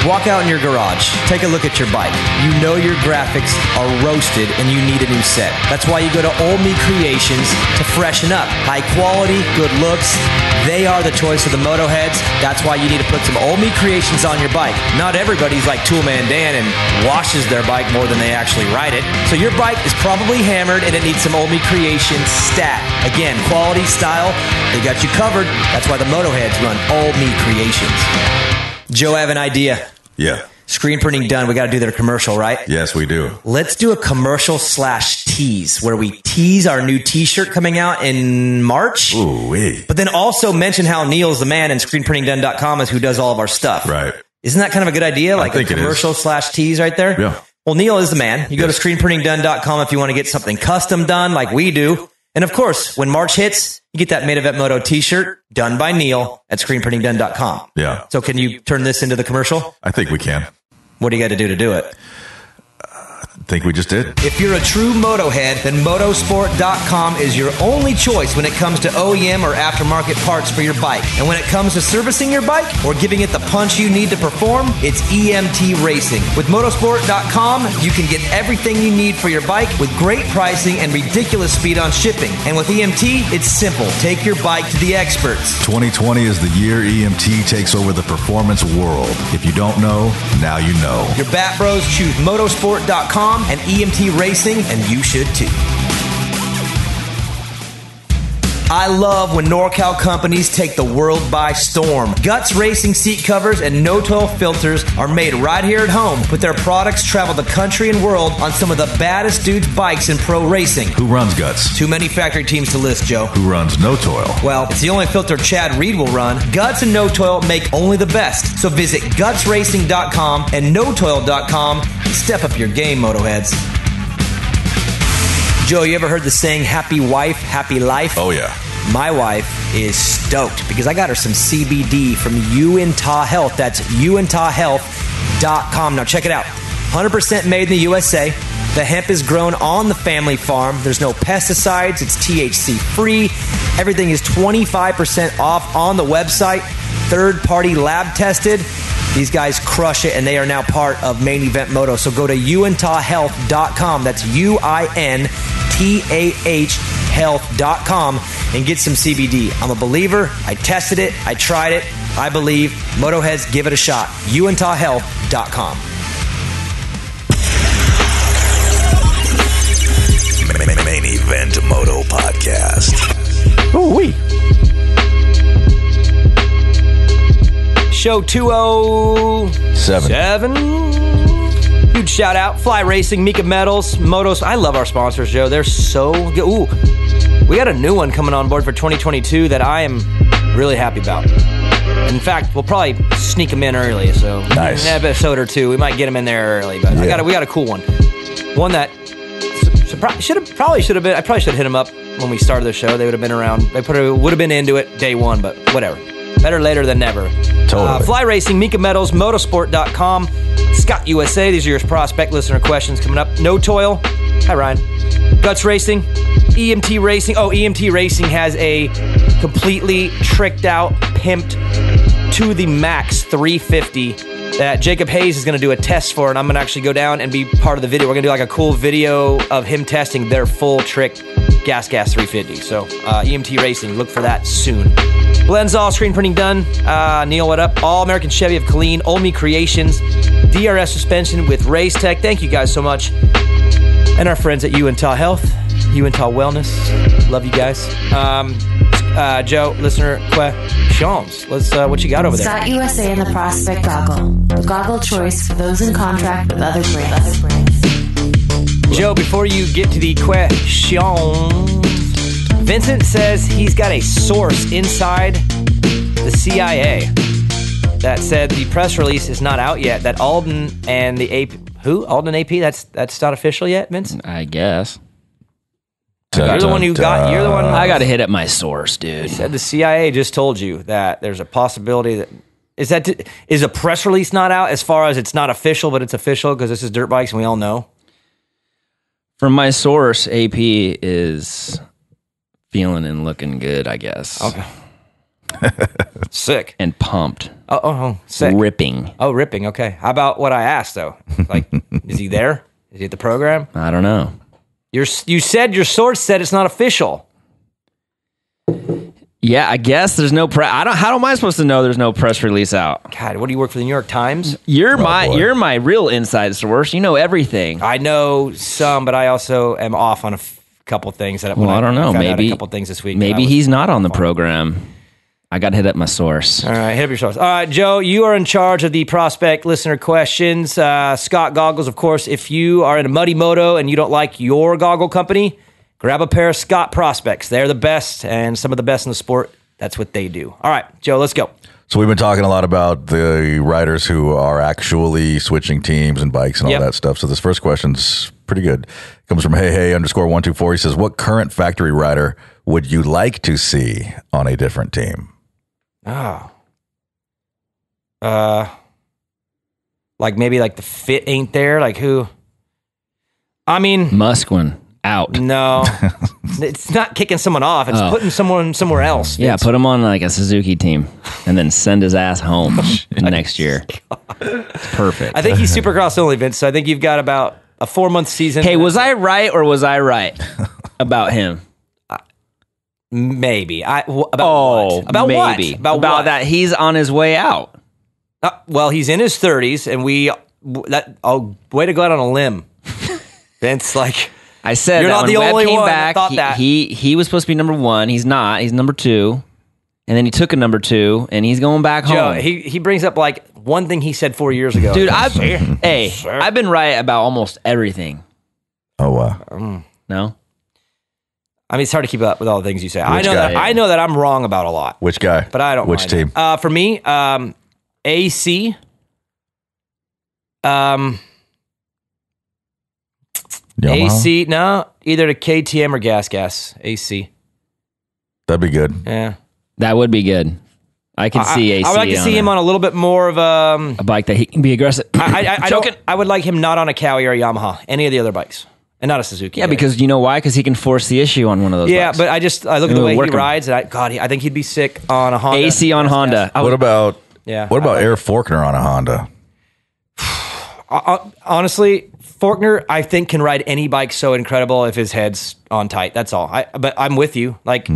Walk out in your garage. Take a look at your bike. You know your graphics are roasted and you need a new set. That's why you go to Old Me Creations to freshen up. High quality, good looks. They are the choice of the Motoheads. That's why you need to put some Old Me Creations on your bike. Not everybody's like Toolman Dan and washes their bike more than they actually ride it. So your bike is probably hammered and it needs some Old Me Creations stat. Again, quality, style, they got you covered. That's why the Motoheads run Old Me Creations. Joe, I have an idea.
Yeah.
Screen printing done. We got to do their commercial, right?
Yes, we do.
Let's do a commercial / tease where we tease our new t-shirt coming out in March.
Ooh-wee.
But then also mention how Neil's the man and screenprintingdone.com is who does all of our stuff.
Right.
Isn't that kind of a good idea? Like a commercial / tease right there?
Yeah.
Well, Neil is the man. You go to screenprintingdone.com if you want to get something custom done like we do. And of course, when March hits, you get that Main Event Moto t-shirt done by Neil at screenprintingdone.com.
Yeah.
So can you turn this into the commercial?
I think we can.
What do you got to do it?
I think we just did.
If you're a true Motohead, then motosport.com is your only choice when it comes to OEM or aftermarket parts for your bike. And when it comes to servicing your bike or giving it the punch you need to perform, it's EMT Racing. With motosport.com, you can get everything you need for your bike with great pricing and ridiculous speed on shipping. And with EMT, it's simple. Take your bike to the experts.
2020 is the year EMT takes over the performance world. If you don't know, now you know.
Your Bat Bros choose motosport.com and EMT Racing, and you should too. I love when NorCal companies take the world by storm. Guts Racing seat covers and no-toil filters are made right here at home, but their products travel the country and world on some of the baddest dudes' bikes in pro racing.
Who runs Guts?
Too many factory teams to list, Joe.
Who runs No Toil?
Well, it's the only filter Chad Reed will run. Guts and No Toil make only the best. So visit gutsracing.com and notoil.com and step up your game, Motoheads. Joe, you ever heard the saying, happy wife, happy life?
Oh, yeah.
My wife is stoked because I got her some CBD from Utah Health. That's utahhealth.com. Now check it out. 100% made in the USA. The hemp is grown on the family farm. There's no pesticides. It's THC free. Everything is 25% off on the website. Third-party lab tested. These guys crush it, and they are now part of Main Event Moto. So go to utahhealth.com. That's UINTAH health.com and get some CBD. I'm a believer. I tested it. I tried it. I believe. Motoheads, give it a shot. utahhealth.com.
Main Event Moto Podcast.
Ooh-wee.
Show 207. Huge shout out. Fly Racing, Mika Metals, Motos. I love our sponsors, Joe. They're so good. Ooh, we got a new one coming on board for 2022 that I am really happy about. In fact, we'll probably sneak them in early. So
nice.
An episode or two, we might get them in there early. But
yeah.
we got a cool one. One that should have been. I probably should have hit them up when we started the show. They would have been around. They would have been into it day one. But whatever. Better later than never.
Totally.
Fly Racing, Mika Metals, Motosport.com, Scott USA. These are your prospect listener questions coming up. No Toil. Hi, Ryan. Guts Racing, EMT Racing. Oh, EMT Racing has a completely tricked out, pimped to the max 350 that Jacob Hayes is going to do a test for, and I'm going to actually go down and be part of the video. We're going to do like a cool video of him testing their full trick gas 350. So EMT Racing, look for that soon. Blenzall, screen printing done. Neil, what up? All American Chevy of Colleen, Old Me Creations, DRS suspension with Race Tech. Thank you guys so much. And our friends at Utah Health, Utah Wellness. Love you guys. Joe, listener questions. Let's what you got over there?
Scott USA and the Prospect Goggle. The goggle choice for those in contract with other brands.
Joe, before you get to the questions, Vincent says he's got a source inside the CIA that said the press release is not out yet, that Alden and the AP... Who? Alden AP? That's not official yet, Vince?
I guess.
You're the one who got... You're the one...
I got to hit up my source, dude.
He said the CIA just told you that there's a possibility that... Is a press release not out as far as it's not official, but it's official because this is dirt bikes and we all know?
From my source, AP is... feeling and looking good, I guess.
Okay. Sick.
And pumped.
Sick.
Ripping.
Oh, ripping. Okay. How about what I asked though? Like, is he there? Is he at the program?
I don't know.
You said your source said it's not official.
Yeah, I guess there's no press. How am I supposed to know there's no press release out?
God, what do you work for the New York Times?
You're my real inside source. You know everything.
I know some, but I also am off on a couple things.
I don't know. Maybe
a couple things this week.
Maybe he's not on the program. I got to hit up my source.
All right, hit up your source. All right, Joe, you are in charge of the prospect listener questions. Scott Goggles, of course. If you are in a muddy moto and you don't like your goggle company, grab a pair of Scott Prospects. They're the best and some of the best in the sport. That's what they do. All right, Joe, let's go.
So we've been talking a lot about the riders who are actually switching teams and bikes and all that stuff. So this first question's pretty good. It comes from hey_124. He says, what current factory rider would you like to see on a different team?
Oh. Like maybe like the fit ain't there. Like who? I mean,
Musquin out.
No, it's not kicking someone off. It's putting someone somewhere else.
Yeah, put him on like a Suzuki team and then send his ass home next year. It's perfect.
I think he's Supercross only, Vince. So I think you've got about a 4-month season.
Hey, was I right or was I right about him?
Maybe. About what? About
maybe.
what? About what?
That he's on his way out.
Well, he's in his 30s, and way to go out on a limb, Vince. Like
I said,
you're
that
not
when
the
Webb
only
came
one
back,
that thought that.
He was supposed to be number 1. He's not. He's number 2, and then he took a number 2, and he's going back
Joe,
home.
he brings up like one thing he said 4 years ago.
Dude, I've been right about almost everything.
Oh wow.
No.
I mean, it's hard to keep up with all the things you say.
Which guy?
I know that I'm wrong about a lot.
Which guy?
But I don't.
Which
mind
team?
That. For me, AC.
Yamaha?
AC. No, either the KTM or Gas. AC.
That'd be good.
Yeah,
that would be good. I can see AC.
I would like to see him on a little bit more of
a bike that he can be aggressive.
I would like him not on a Cowie or a Yamaha, any of the other bikes. And not a Suzuki.
Yeah, because you know why? Because he can force the issue on one of those bikes.
But I look at the way he rides, and I think he'd be sick on a Honda.
AC on Honda.
What about Air Forkner on a Honda?
Honestly, Forkner, I think, can ride any bike so incredible if his head's on tight. That's all. But I'm with you. Like,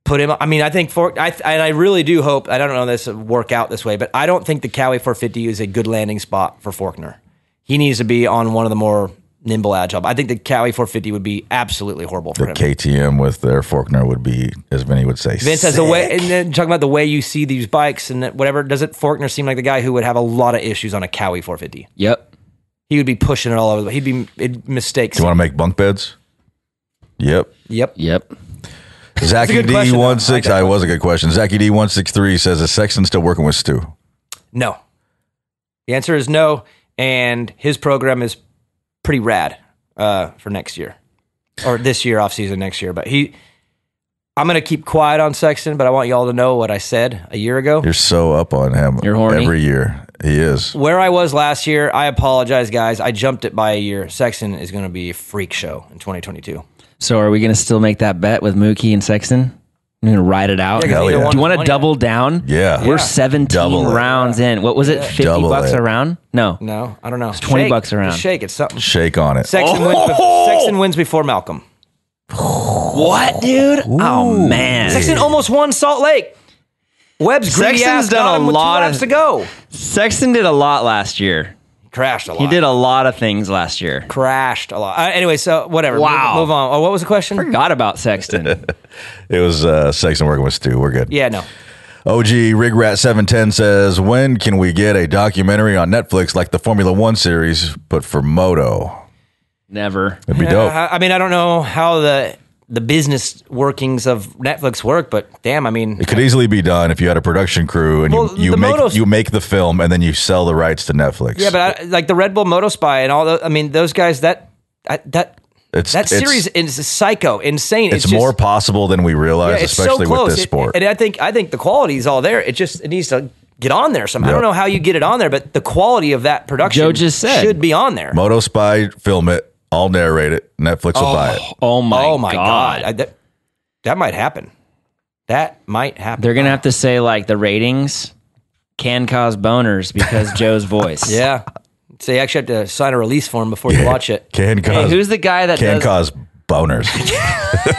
put him. I mean, I think and I really do hope. I don't know this will work out this way, but I don't think the Cowie 450 is a good landing spot for Forkner. He needs to be on one of the more nimble, agile. I think the Cowie 450 would be absolutely horrible for him.
The KTM with their Forkner would be, as Vinny would say,
Vince has the way, and then talking about the way you see these bikes and whatever. Doesn't Forkner seem like the guy who would have a lot of issues on a Cowie 450?
Yep.
He would be pushing it all over. It'd mistakes.
Do you want to make bunk beds? Yep. Zachy D16. That was a good question. Zachy D163 says, is Sexton still working with Stu? No.
The answer is no, and his program is pretty rad for next year. Or this year, off season next year. But I'm going to keep quiet on Sexton, but I want y'all to know what I said a year ago.
You're so up on him.
You're horny.
Every year. He is.
Where I was last year, I apologize, guys. I jumped it by a year. Sexton is going to be a freak show in 2022.
So are we going to still make that bet with Mookie and Sexton? You're going to ride it out?
Yeah,
Do you want to double down?
Yeah.
We're 17 rounds in. What was it, $50 a round? No,
I don't know.
It's $20 a round.
Just shake it, something.
Shake on it.
Sexton wins before Malcolm.
What, dude?
Ooh.
Oh, man.
Sexton almost won Salt Lake. Webb's greedy ass done a lot of to go.
Sexton did a lot last year.
Crashed a lot.
He did a lot of things last year.
Crashed a lot. Anyway, so whatever.
Wow.
Move on. Oh, what was the question?
Forgot about Sexton.
It was Sexton working with Stu. We're good.
Yeah, no.
OG Rigrat710 says, when can we get a documentary on Netflix like the Formula One series, but for Moto?
Never.
It'd be dope.
I mean, I don't know how the business workings of Netflix work, but damn, I mean,
It could easily be done if you had a production crew and you make the film and then you sell the rights to Netflix.
yeah, but like the Red Bull Moto Spy and all those. I mean, those guys that series is psycho, insane.
It's more possible than we realize, especially with this sport.
And I think the quality is all there. It needs to get on there somehow. I don't know how you get it on there, but the quality of that production
Joe just said
should be on there.
Moto Spy, film it. I'll narrate it. Netflix will buy it.
Oh my God.
That might happen. That might happen.
They're going to have to say like the ratings can cause boners because Joe's voice.
Yeah. So you actually have to sign a release form before you watch it.
Can cause.
Hey, who's the guy that
can
does,
cause boners?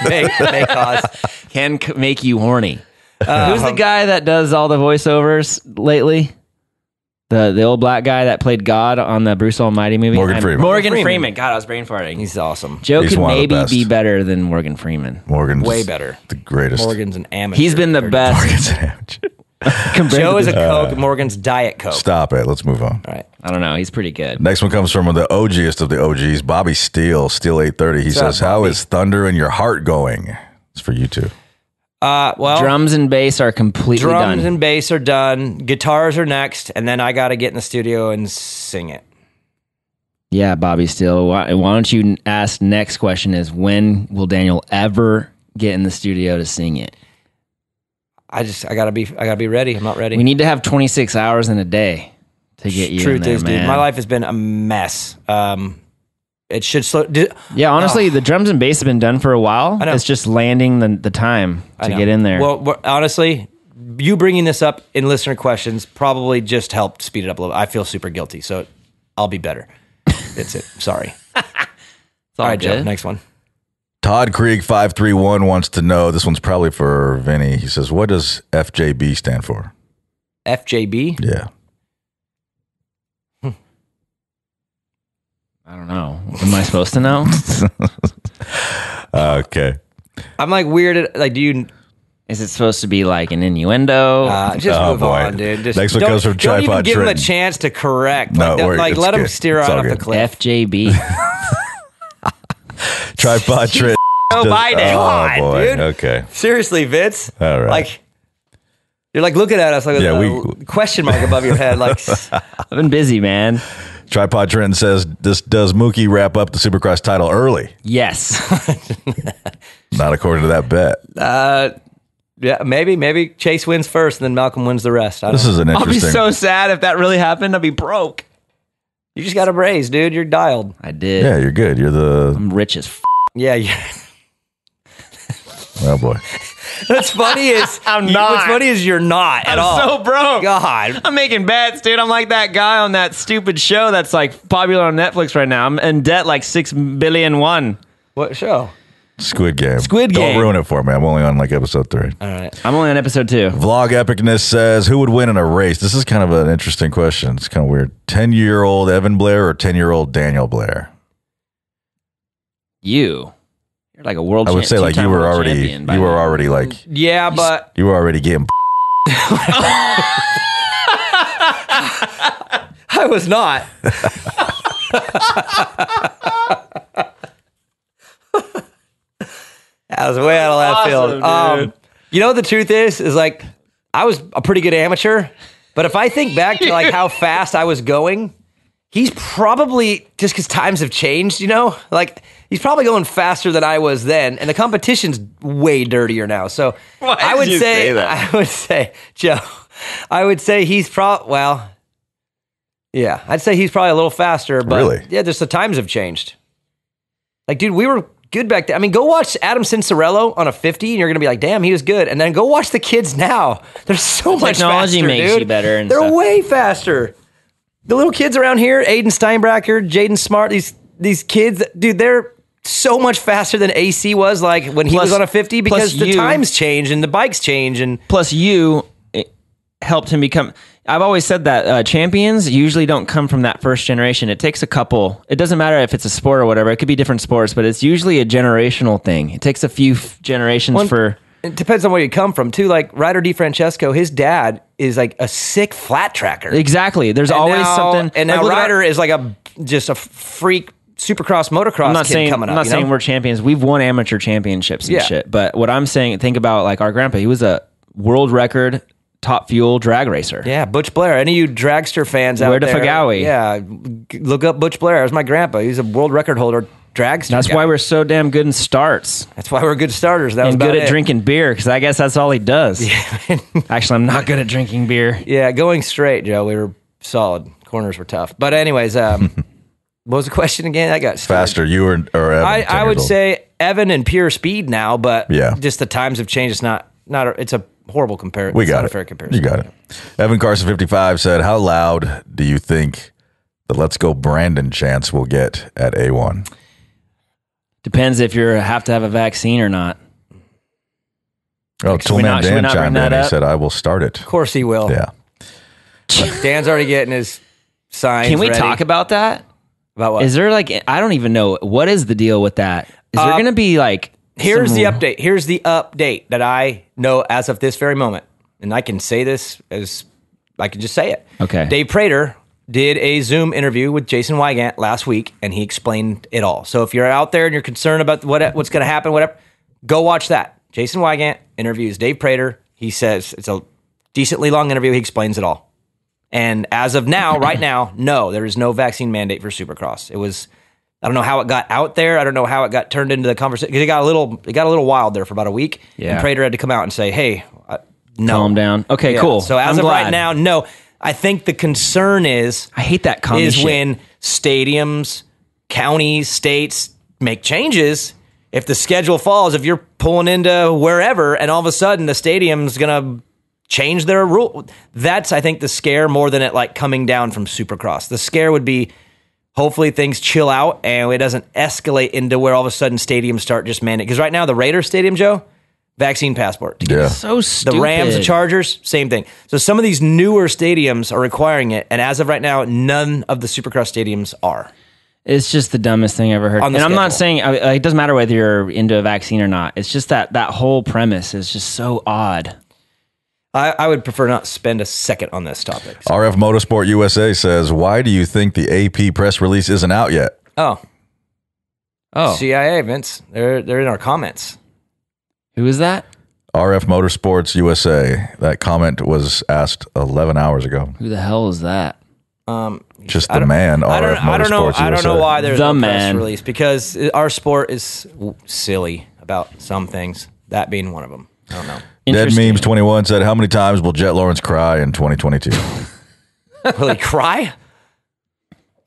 May cause.
make you horny? Who's the guy that does all the voiceovers lately? The old black guy that played God on the Bruce Almighty movie?
Morgan Freeman.
Morgan Freeman. God, I was brain farting.
He's awesome.
Joe
He's
could
one of the
maybe
best.
be better than Morgan Freeman.
Morgan's
Way better.
The greatest.
Morgan's an amateur.
He's been the best.
Morgan's an amateur.
Joe is a Coke. Morgan's Diet Coke.
Stop it. Let's move on.
All right.
I don't know. He's pretty good.
Next one comes from the OGest of the OGs, Bobby Steele, Steel 830. He
What's
says,
up,
how
Bobby?
is Thunder in your heart going? It's for you two.
Well,
Drums and bass are completely
drums
done.
and bass are done. Guitars are next, and then I got to get in the studio and sing it.
Yeah, Bobby Steele. Why don't you ask next question is when will Daniel ever get in the studio to sing it?
I gotta be ready. I'm not ready.
We need to have 26 hours in a day to get you
Truth
in there,
is,
man.
dude, my life has been a mess. It should slow.
Yeah, honestly, the drums and bass have been done for a while.
I know.
It's just landing the time
I
to
know.
get in there.
Well, honestly, you bringing this up in listener questions probably just helped speed it up a little. I feel super guilty, so I'll be better. That's it. Sorry.
all
right, Joe.
good.
Next one.
Todd Krieg 531 wants to know, this one's probably for Vinny. He says, what does FJB stand for?
FJB.
Yeah.
I don't know. Am I supposed to know?
Okay.
I'm like weird. Like, do you?
Is it supposed to be like an innuendo?
Just
Oh,
move
boy.
on, dude. Just
Next one comes from
Don't even
Tripod
give him a
Trenton.
chance to correct.
No,
Like,
it's
let him
good.
steer
It's
right
all
off the
good.
cliff.
FJB.
Tripod Trent.
Joe Biden.
Oh,
God,
boy.
dude.
Okay.
Seriously, Vince.
All right.
Like, you're like looking at us like
Yeah,
with a question mark above your head. Like,
I've been busy, man.
Tripod Trenton says, does Mookie wrap up the Supercross title early?
Yes.
Not according to that bet.
yeah, maybe Chase wins first and then Malcolm wins the rest.
This is an
I'll be
interesting.
so sad if that really happened. I'll be broke.
You just got a raise, dude. You're dialed.
I did.
Yeah, you're good. You're the.
I'm rich as f.
Yeah, yeah.
Oh boy.
What's funny is
I'm not.
What's funny is you're not at
I'm
all.
so broke.
God.
I'm making bets, dude. I'm like that guy on that stupid show that's like popular on Netflix right now. I'm in debt like $6 billion.
What show?
Squid Game.
Squid Game.
Don't ruin it for me. I'm only on like episode 3.
All right.
I'm only on episode 2.
Vlog Epicness says, who would win in a race? This is kind of an interesting question. It's kind of weird. 10-year-old Evan Blair or 10-year-old Daniel Blair?
You're like a world
I would say like you were already like
Yeah, but
you were already getting
I was not. I was way out of left field.
Awesome,
You know what the truth is like I was a pretty good amateur, but if I think back to like how fast I was going, he's probably just because times have changed, you know, like he's probably going faster than I was then, and the competition's way dirtier now. So I would say, Joe, I would say he's probably yeah, I'd say he's probably a little faster, but
Really?
yeah, just the times have changed. Like, dude, we were good back then. I mean, go watch Adam Cincerello on a 50, and you're gonna be like, damn, he was good. And then go watch the kids now. They're so much
technology
faster,
makes
dude.
you better and
They're
stuff.
way faster. The little kids around here, Aiden Steinbracker, Jaden Smart, these kids, dude, they're so much faster than AC was like when he was on a 50 because the times change and the bikes change. And
plus you helped him become. I've always said that champions usually don't come from that first generation. It takes a couple. It doesn't matter if it's a sport or whatever. It could be different sports, but it's usually a generational thing. It takes a few generations for.
It depends on where you come from too. Like Ryder DiFrancesco, his dad is like a sick flat tracker.
Exactly. There's
And
always
now-
something.
And
like,
now
look at
Ryder is like just a freak Supercross, motocross
I'm not
kid
saying
coming up.
I'm not
you know?
saying we're champions. We've won amateur championships and
Yeah.
shit. But what I'm saying, think about like our grandpa. He was a world record top fuel drag racer.
Yeah, Butch Blair. Any of you dragster fans out
Where to
there?
Fagawi.
Yeah, look up Butch Blair. It was my grandpa. He's a world record holder dragster.
That's
guy.
why we're so damn good in starts
That's why we're good starters. That was
and
about
good at
it.
drinking beer because I guess that's all he does. Actually, I'm not good at drinking beer.
Yeah, going straight, Joe. We were solid. Corners were tough. But anyways, what was the question again? I got stupid.
faster. You or Evan?
I
10
would
years old?
say Evan and pure speed now, but
Yeah.
just the times have changed. It's not. It's a horrible comparison.
We got it.
Fair comparison.
You got it. Evan Carson 55 said, "How loud do you think the Let's Go Brandon chants will get at A1?"
Depends if you have to have a vaccine or not.
Oh, Tomac Dan chimed in. He said, "I will start it."
Of course he will.
Yeah.
Dan's already getting his signs.
Can we
ready.
talk about that?
About what?
Is there I don't even know. What is the deal with that? Is there going to be
Here's the update. Here's the update that I know as of this very moment. And I can say this as I can just say it.
Okay.
Dave Prater did a Zoom interview with Jason Wygant last week, and he explained it all. So if you're out there and you're concerned about what's going to happen, whatever, go watch that. Jason Wygant interviews Dave Prater. He says it's a decently long interview. He explains it all. And as of now, right now, no, there is no vaccine mandate for Supercross. It was, I don't know how it got out there. I don't know how it got turned into the conversation. It got a little wild there for about a week.
Yeah.
And Prater had to come out and say, hey, no.
Calm down. Okay,
Yeah.
cool.
So as of right now, no. I think the concern is,
I hate that commie shit.
when stadiums, counties, states make changes. If the schedule falls, if you're pulling into wherever and all of a sudden the stadium's going to change their rule, that's, I think, the scare more than it coming down from Supercross. The scare would be hopefully things chill out and it doesn't escalate into where all of a sudden stadiums start just mandating. Because right now the Raiders Stadium, Joe, vaccine passport.
Yeah.
So stupid.
The Rams, the Chargers, same thing. So some of these newer stadiums are requiring it, and as of right now, none of the Supercross stadiums are.
It's just the dumbest thing I ever heard. And I'm not saying it doesn't matter whether you're into a vaccine or not. It's just that whole premise is just so odd.
I would prefer not spend a second on this topic. So.
RF Motorsport USA says, "Why do you think the AP press release isn't out yet?"
Oh.
CIA, Vince. They're in our comments.
Who is that?
RF Motorsports USA. That comment was asked 11 hours ago.
Who the hell is that?
Just the man, RF Motorsports USA.
I don't know why there's
the
no
man.
press release, because our sport is silly about some things, that being one of them. I don't know.
Dead Memes 21 said, "How many times will Jet Lawrence cry in 2022?"
Will he cry?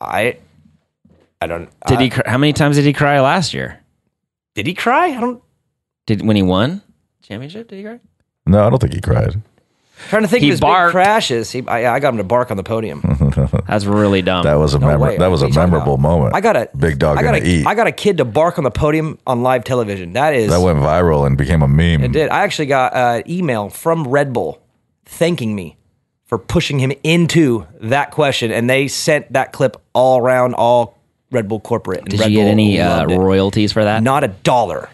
I don't.
Did he? How many times did he cry last year?
Did he cry? I don't.
When he won championship? Did he cry?
No, I don't think he cried.
Trying to think
He
of his
barked.
big crashes. I got him to bark on the podium.
That's really dumb.
That was a
No way.
that was a
What are you talking
memorable
about?
moment.
I got a
big dog gonna eat.
I got a kid to bark on the podium on live television. That
went viral and became a meme.
It did. I actually got an email from Red Bull thanking me for pushing him into that question, and they sent that clip all around all Red Bull corporate. And
Did
Red
you get
Bull
any
loved it.
royalties for that?
Not $1.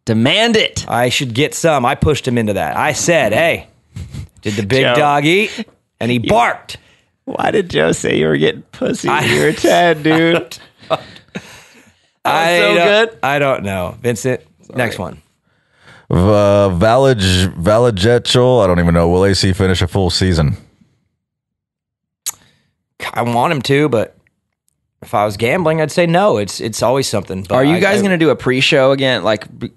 Demand it.
I should get some. I pushed him into that. I said, "Hey, did the big
Joe.
dog eat?" And he barked.
Why did Joe say you were getting pussy when you were 10, dude?
I don't know. Vincent, next one.
Valajetchel, I don't even know. Will AC finish a full season?
I want him to, but if I was gambling, I'd say no. It's always something. But
Are you guys going to do a pre-show again,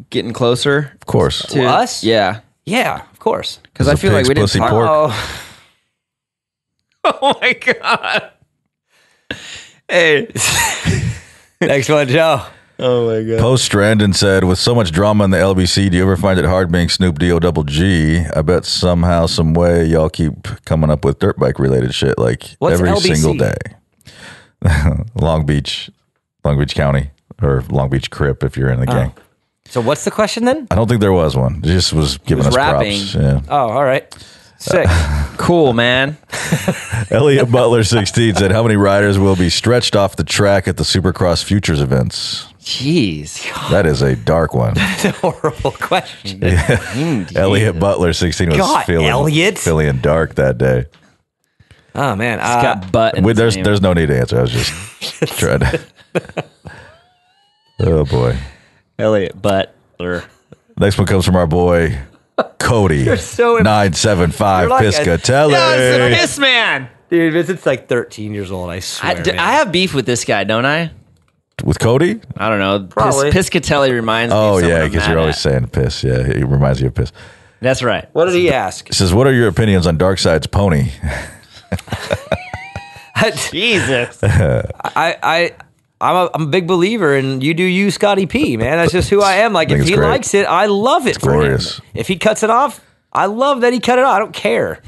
getting closer?
Of course.
to us?
Yeah.
Yeah, of course.
Because I feel like we didn't
pussy
talk.
pork.
Oh my God. Hey.
Next one, Joe.
Oh my God.
Post Strandon said, "With so much drama in the LBC, do you ever find it hard being Snoop D-O-double-G? I bet somehow, some way, y'all keep coming up with dirt bike related shit
What's
every
LBC?
single day." Long Beach County, or Long Beach Crip if you're in the gang.
So what's the question then?
I don't think there was one. It just was giving
was
us
rapping.
props. Yeah.
Oh, all right. Sick.
Cool, man.
Elliot Butler 16 said, "How many riders will be stretched off the track at the Supercross Futures events?"
Jeez.
That is a dark one.
That's a horrible question.
Elliot Butler 16 was
God, Elliot.
feeling dark that day.
Oh, man.
It's got butt in his name.
There's no need to answer. I was just trying to. Oh boy.
Elliot Butler.
Next one comes from our boy Cody.
so
975
You're like a-
Piscatelli.
Yeah, it's this man.
Dude, Vincent's like 13 years old, I swear. man.
I have beef with this guy, don't I?
With Cody?
I don't know.
Probably.
Piscatelli reminds me
Oh
of someone
yeah,
I'm
because
mad
you're always
at.
saying piss. Yeah, he reminds you of piss.
That's right.
What did he ask?
He says, "What are your opinions on Darkside's pony?"
Jesus.
I'm a big believer in you do you, Scotty P, man. That's just who I am. Like,
I think
if
it's
he
great.
likes it, I love it for
glorious.
him. If he cuts it off, I love that he cut it out. I don't care.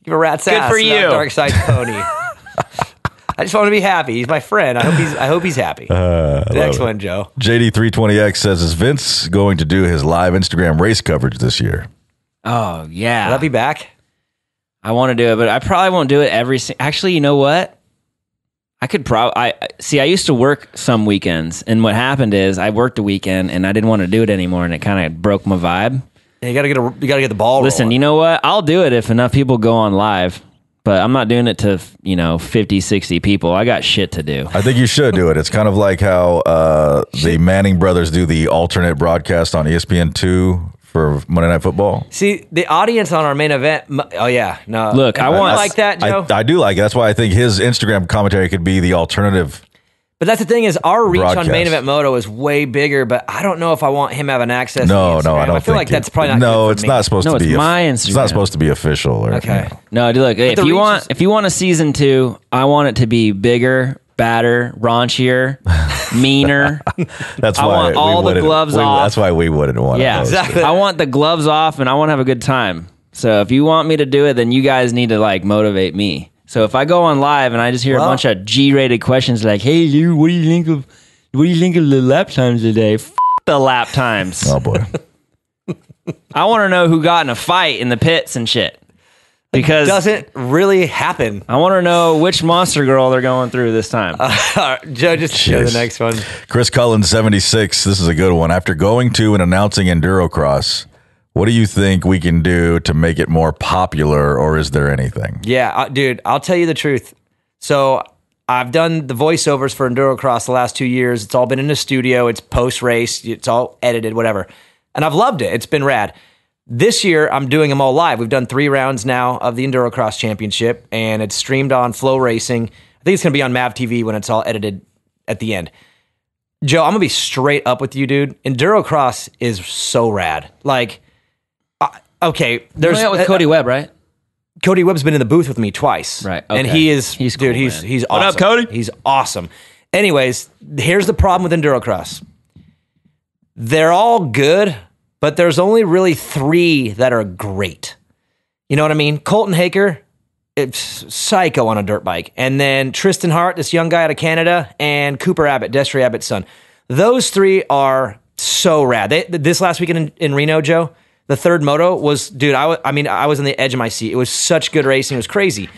Give a rat's ass.
Good for you.
Dark Side Pony. I just want to be happy. He's my friend. I hope he's happy. Next one, Joe.
JD320X says, is Vince going to do his live Instagram race coverage this year?
Oh, yeah.
Will that be back?
I want to do it, but I probably won't do it Actually, you know what? I could probably... I used to work some weekends, and what happened is I worked a weekend, and I didn't want to do it anymore, and it kind of broke my vibe.
Yeah, you gotta get the ball
Listen,
rolling.
you know what? I'll do it if enough people go on live, but I'm not doing it to, 50, 60 people. I got shit to do.
I think you should do it. It's kind of like how the Manning brothers do the alternate broadcast on ESPN2 for Monday Night Football.
See, the audience on our main event... Oh, yeah. No.
Look, I
like that, Joe.
I do like it. That's why I think his Instagram commentary could be the alternative.
But that's the thing is, our reach
broadcast.
on Main Event Moto is way bigger, but I don't know if I want him having access
No,
to
no,
Instagram.
I don't
I feel like that's probably not
No,
good for
it's
me.
not supposed to be.
it's my
It's not
Instagram.
supposed to be official. Or,
Okay.
No, dude, look, if
the
you
reach
want a season 2, I want it to be bigger, badder, raunchier, meaner.
That's
I
why
want all the gloves off.
That's why we wouldn't want
Yeah,
to.
Exactly.
I want the gloves off, and I want to have a good time. So if you want me to do it, then you guys need to motivate me. So if I go on live and I just hear a bunch of G-rated questions like, "Hey, you, what do you think of the lap times today?" F the lap times.
Oh boy.
I
want to know who got in a fight in the pits and shit. Because
doesn't really happen.
I want to know which monster girl they're going through this time.
Joe, just show the next one.
Chris Cullen, 76. This is a good one. After going to and announcing Endurocross, what do you think we can do to make it more popular, or is there anything?
Yeah, dude, I'll tell you the truth. So I've done the voiceovers for Endurocross the last 2 years. It's all been in the studio. It's post-race. It's all edited, whatever. And I've loved it. It's been rad. This year, I'm doing them all live. We've done 3 rounds now of the Endurocross Championship, and it's streamed on Flow Racing. I think it's going to be on Mav TV when it's all edited at the end. Joe, I'm going to be straight up with you, dude. Endurocross is so rad. Okay, there's...
with Cody Webb, right?
Cody Webb's been in the booth with me twice.
Right.
And
okay.
he's
cool,
he's
man.
awesome.
What up, Cody?
He's awesome. Anyways, here's the problem with Endurocross. They're all good, but there's only really 3 that are great. You know what I mean? Colton Haker, it's psycho on a dirt bike. And then Tristan Hart, this young guy out of Canada, and Cooper Abbott, Desiree Abbott's son. Those 3 are so rad. This last weekend in Reno, Joe, the third moto was, dude, I was on the edge of my seat. It was such good racing. It was crazy.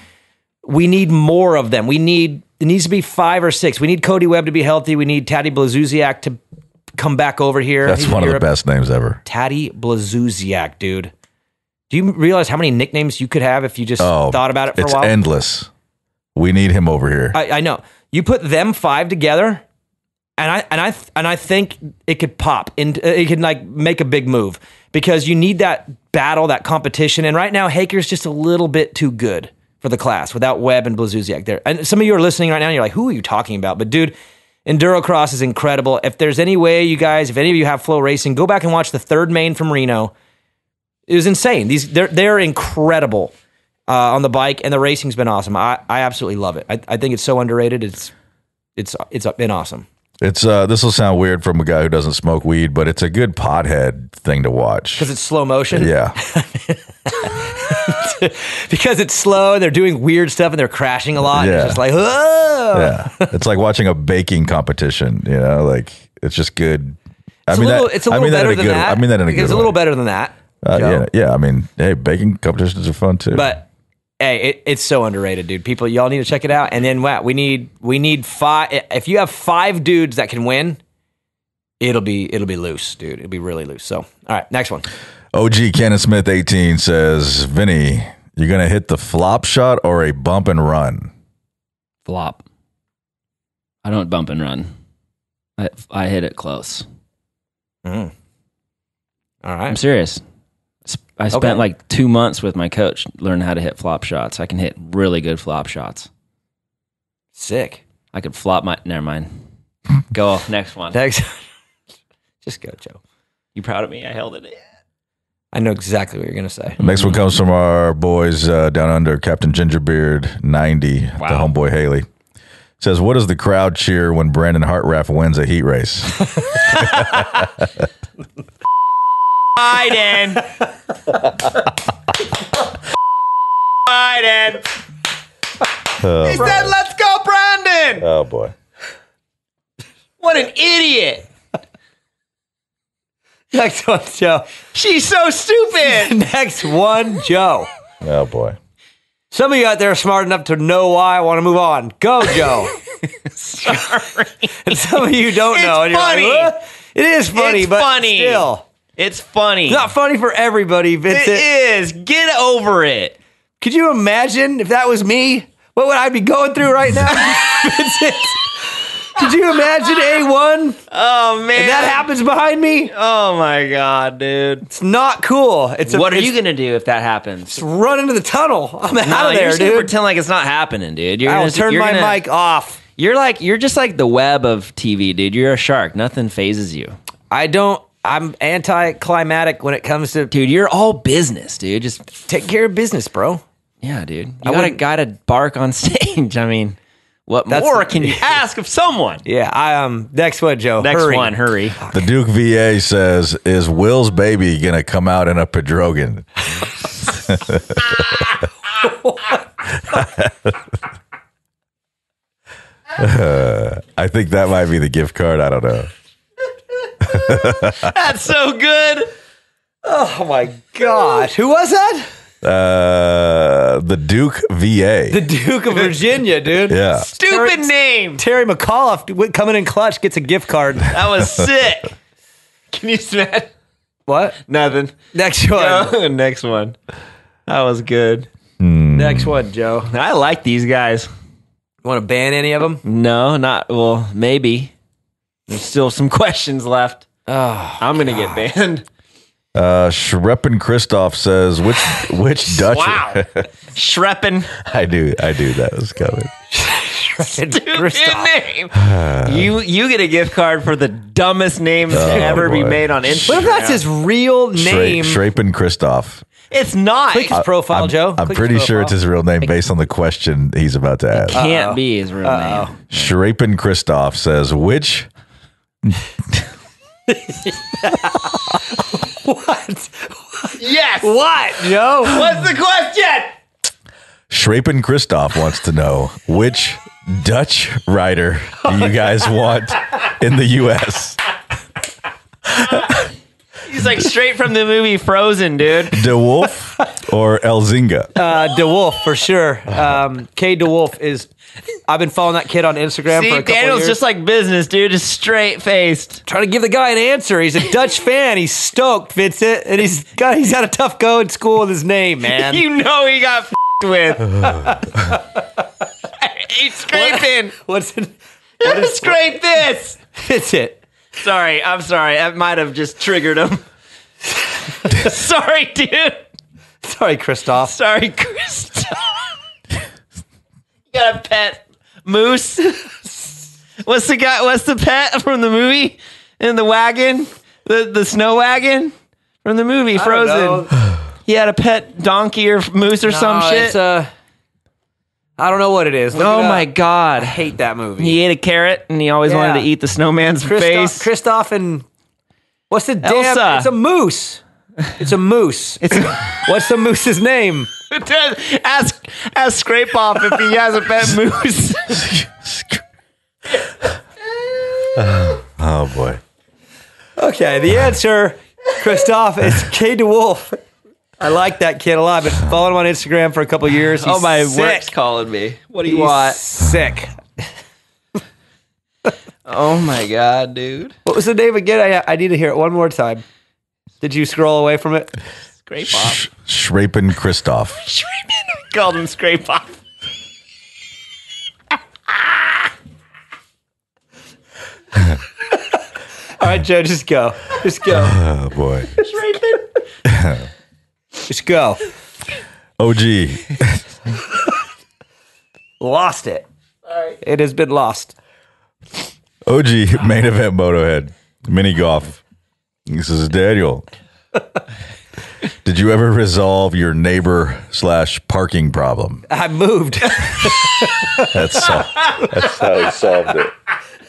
We need more of them. It needs to be 5 or 6. We need Cody Webb to be healthy. We need Taddy Blazuziak to come back over here.
That's one of the best names ever.
Taddy Blazuziak, dude. Do you realize how many nicknames you could have if you just thought about it for a while?
It's endless. We need him over here.
I know. You put them 5 together, and I think it could pop. It could make a big move because you need that battle, that competition. And right now, Haker's just a little bit too good for the class without Webb and Blazuziak there. And some of you are listening right now, and you're like, who are you talking about? But dude, Endurocross is incredible. If there's any way you guys, if any of you have Flow Racing, go back and watch the third main from Reno. It was insane. They're incredible on the bike, and the racing's been awesome. I absolutely love it. I think it's so underrated. It's been awesome.
It's this will sound weird from a guy who doesn't smoke weed, but it's a good pothead thing to watch
because it's slow motion.
Yeah,
because it's slow and they're doing weird stuff and they're crashing a lot.
Yeah.
It's just like, oh.
Yeah, it's like watching a baking competition. You know, like it's just good.
It's a little better than that.
I mean that in a good way.
It's a little better than that.
Yeah. I mean, hey, baking competitions are fun too.
But hey, it's so underrated, dude. People, y'all need to check it out. And then we need 5. If you have 5 dudes that can win, it'll be loose, dude. It'll be really loose. So, all right, next one.
OG Kenneth Smith 18 says, Vinny, you're gonna hit the flop shot or a bump and run?
Flop. I don't bump and run. I hit it close.
All right.
I'm serious. I spent 2 months with my coach learning how to hit flop shots. I can hit really good flop shots.
Sick.
I could flop my... Never mind. Go. Next one.
Next. Just go, Joe.
You proud of me? I held it in.
I know exactly what you're going to say.
Next one comes from our boys down under, Captain Gingerbeard 90, the homeboy Haley. Says, what does the crowd cheer when Brandon Hartraff wins a heat race?
Biden. Biden. He said, "Let's go, Brandon."
Oh boy.
What an idiot.
Next one, Joe.
She's so stupid.
Next one, Joe.
Oh boy.
Some of you out there are smart enough to know why I want to move on. Go, Joe.
Sorry.
And some of you don't know. And you're
funny.
like, "What?" It is funny,
It's
but
funny.
still.
It's funny.
It's not funny for everybody, Vincent.
It is. Get over it.
Could you imagine if that was me? What would I be going through right now? Vincent? Could you imagine A1?
Oh, man.
And that happens behind me?
Oh, my God, dude.
It's not cool.
What are you going to do if that happens?
Run into the tunnel. I'm out of
you're
there,
just gonna
dude.
pretend like it's not happening, dude.
I'll turn my mic off.
You're just like the web of TV, dude. You're a shark. Nothing phases you.
I'm anticlimactic when it comes to,
Dude, you're all business, dude. Just
take care of business, bro.
yeah, dude. You got a guy to bark on stage. I mean, what
That's-
more can you ask of someone?
Yeah, next one, Joe.
Next
Hurry.
one, hurry.
The Duke VA says, "Is Will's baby gonna come out in a Pedrogan?" I think that might be the gift card. I don't know.
That's so good.
Oh my gosh. Who was that?
The Duke VA.
The Duke of Virginia, dude.
Yeah.
Stupid name.
Terry McAuliffe coming in clutch gets a gift card.
That was sick. Can you smell?
What?
Nothing.
Next one.
Go. Next one. That was good.
Next one, Joe.
I like these guys.
Want to ban any of them?
No, not well. Maybe there's still some questions left.
Oh,
I'm gonna get banned.
Shreppen Christoph says, which Dutch?
Wow, Shreppen.
I do. That was coming.
Stupid name. You get a gift card for the dumbest name to ever be
boy.
made on Instagram.
what if that's his real name?
Shreppen Christoph.
It's not.
Click his profile, Joe.
I'm
Click
pretty
his
sure it's
profile.
his real name based on the question he's about to ask.
Can't be his real name.
Shreppen Christoph says, which?
What?
Yes.
What, Joe?
What's the question?
Shreppen Christoph wants to know, which Dutch rider do you guys want in the U.S.?
He's like straight from the movie Frozen, dude.
De Wolf or Elzinga?
De Wolf, for sure. K. De Wolf is... I've been following that kid on Instagram
See,
for a couple
Daniel's
years.
just like business, dude. Just straight faced.
Trying to give the guy an answer. He's a Dutch fan. He's stoked, Vincent. And he's got a tough go in school with his name, man.
You know he got with. He's scraping.
What's it?
Scrape this.
Vincent.
Sorry, I'm sorry. That might have just triggered him. Sorry, dude.
Sorry, Christoph.
Sorry, Chris. You got a pet moose? What's the pet from the movie? In the wagon? The snow wagon? From the movie Frozen. He had a pet donkey or moose or some shit.
I don't know what it is. Look
Oh
it up.
my God.
I hate that movie.
He ate a carrot and he always wanted to eat the snowman's face.
Christoph and what's the damn?
Elsa.
It's a moose. It's a moose. What's the moose's name?
Ask Scrape Off if he has a pet moose.
Oh, boy.
Okay, the answer, Christoph, is K. De Wolf. I like that kid a lot. I've been following him on Instagram for a couple years. He's
my
sick.
work's calling me. What do you
He's
want?
sick.
Oh my God, dude.
What was the name again? I need to hear it one more time. Did you scroll away from it?
Scrape Off.
Shreppen Christoph.
Called him Scrape Off.
All right, Joe, just go. Just go.
Oh, boy.
Just go.
OG.
Lost it. It has been lost.
OG main event Motohead. Mini golf. This is Daniel. Did you ever resolve your neighbor/parking problem?
I moved.
That's how he solved it.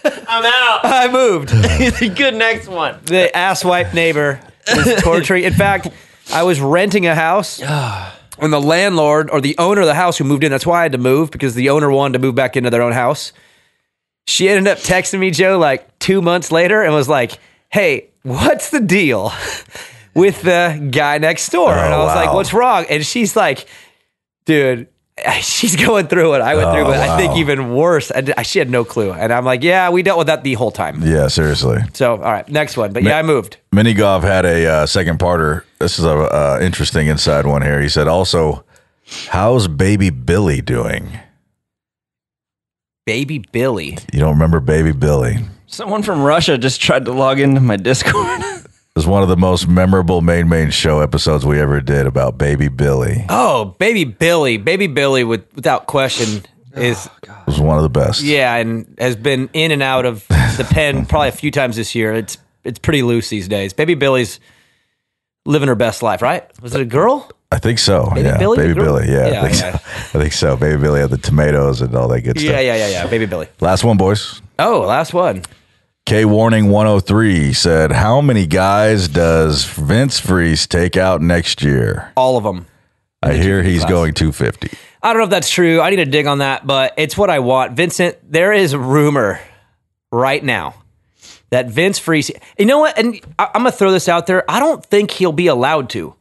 I'm out.
I moved.
Good next one.
The asswipe neighbor was torturing. In fact, I was renting a house, and the landlord or the owner of the house who moved in, that's why I had to move, because the owner wanted to move back into their own house. She ended up texting me, Joe, like 2 months later and was like, hey, what's the deal with the guy next door? And I was like, what's wrong? And she's like, dude, she's going through what I went through, but I think even worse. She had no clue. And I'm like, yeah, we dealt with that the whole time.
Yeah, seriously.
So, all right, next one. But I moved.
Minigov had a second parter. This is a interesting inside one here. He said, also, how's baby Billy doing?
Baby Billy?
You don't remember baby Billy?
Someone from Russia just tried to log into my Discord.
It was one of the most memorable main show episodes we ever did about baby Billy.
Oh, baby Billy. Baby Billy, without question,
was one of the best.
Yeah, and has been in and out of the pen probably a few times this year. It's pretty loose these days. Baby Billy's living her best life, right? Was it a girl?
I think so.
Baby
yeah,
Billy,
baby Billy. Yeah,
yeah,
I think so. I think so. Baby Billy had the tomatoes and all that good stuff.
Yeah. Baby Billy.
Last one, boys.
Oh, last one.
K Warning 103 said, how many guys does Vince Freese take out next year?
All of them.
I hear he's going 250.
I don't know if that's true. I need to dig on that, but it's what I want. Vincent, there is a rumor right now that Vince Freese, you know what? And I'm going to throw this out there. I don't think he'll be allowed to.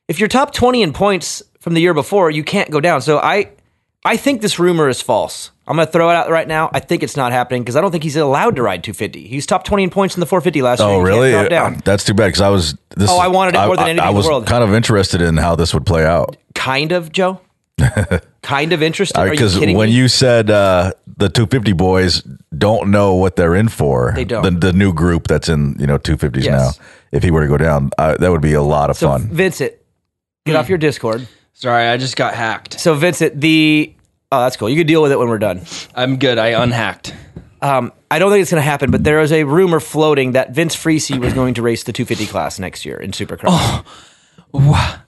If you're top 20 in points from the year before, you can't go down. So I think this rumor is false. I'm going to throw it out right now. I think it's not happening because I don't think he's allowed to ride 250. He's top 20 in points in the 450 last year.
Oh, really?
Drop down.
That's too bad because
I wanted it more than anything in the world.
I was kind of interested in how this would play out.
Kind of, Joe? Kind of interested? Are you
kidding me? Because when you said the 250 boys don't know what they're in for,
they don't.
The new group that's in 250s now, if he were to go down, that would be a lot of fun.
Vincent, get off your Discord.
Sorry, I just got hacked.
So Vincent, oh, that's cool. You can deal with it when we're done.
I'm good. I unhacked.
I don't think it's going to happen, but there is a rumor floating that Vince Freese was going to race the 250 class next year in Supercross.
Oh,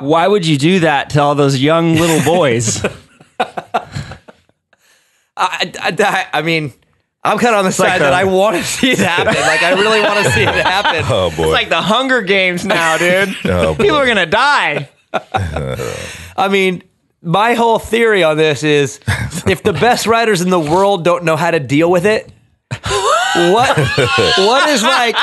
why would you do that to all those young little boys?
I mean, I'm kind of on the side that I want to see it happen. Like, I really want to see it happen.
Oh, boy.
It's like the Hunger Games now, dude. People are going to die.
I mean, my whole theory on this is if the best riders in the world don't know how to deal with it, what is like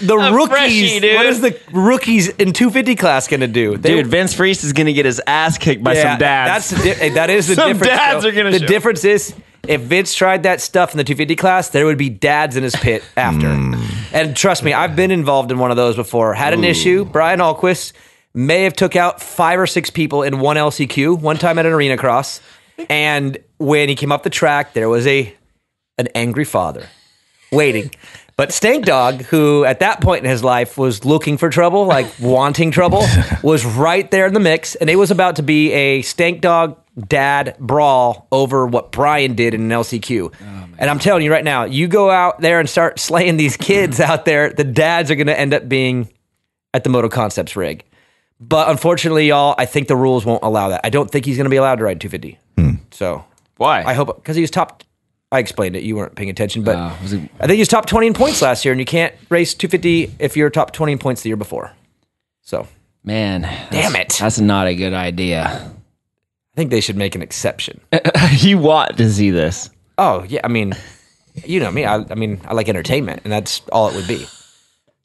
the rookies?
Freshie,
what is the rookies in 250 class going to do?
Dude, Vince Freese is going to get his ass kicked by some dads.
That is the
some
difference.
Dads are going to.
The difference is if Vince tried that stuff in the 250 class, there would be dads in his pit after. And trust me, I've been involved in one of those before. Had an issue. Brian Ahlquist may have took out 5 or 6 people in one LCQ one time at an arena cross, and when he came up the track, there was an angry father waiting. But Stank Dog, who at that point in his life was looking for trouble, like wanting trouble, was right there in the mix, and it was about to be a Stank Dog dad brawl over what Brian did in an LCQ. And I'm telling you right now, you go out there and start slaying these kids out there, the dads are going to end up being at the Moto Concepts rig. But unfortunately, y'all, I think the rules won't allow that. I don't think he's going to be allowed to ride 250. So
why?
I hope because he was top. I explained it. You weren't paying attention, but I think he was top 20 in points last year, and you can't race 250 if you're top 20 in points the year before. So,
man,
damn it,
that's not a good idea.
I think they should make an exception.
You want to see this?
Oh yeah, I mean, you know me. I mean, I like entertainment, and that's all it would be.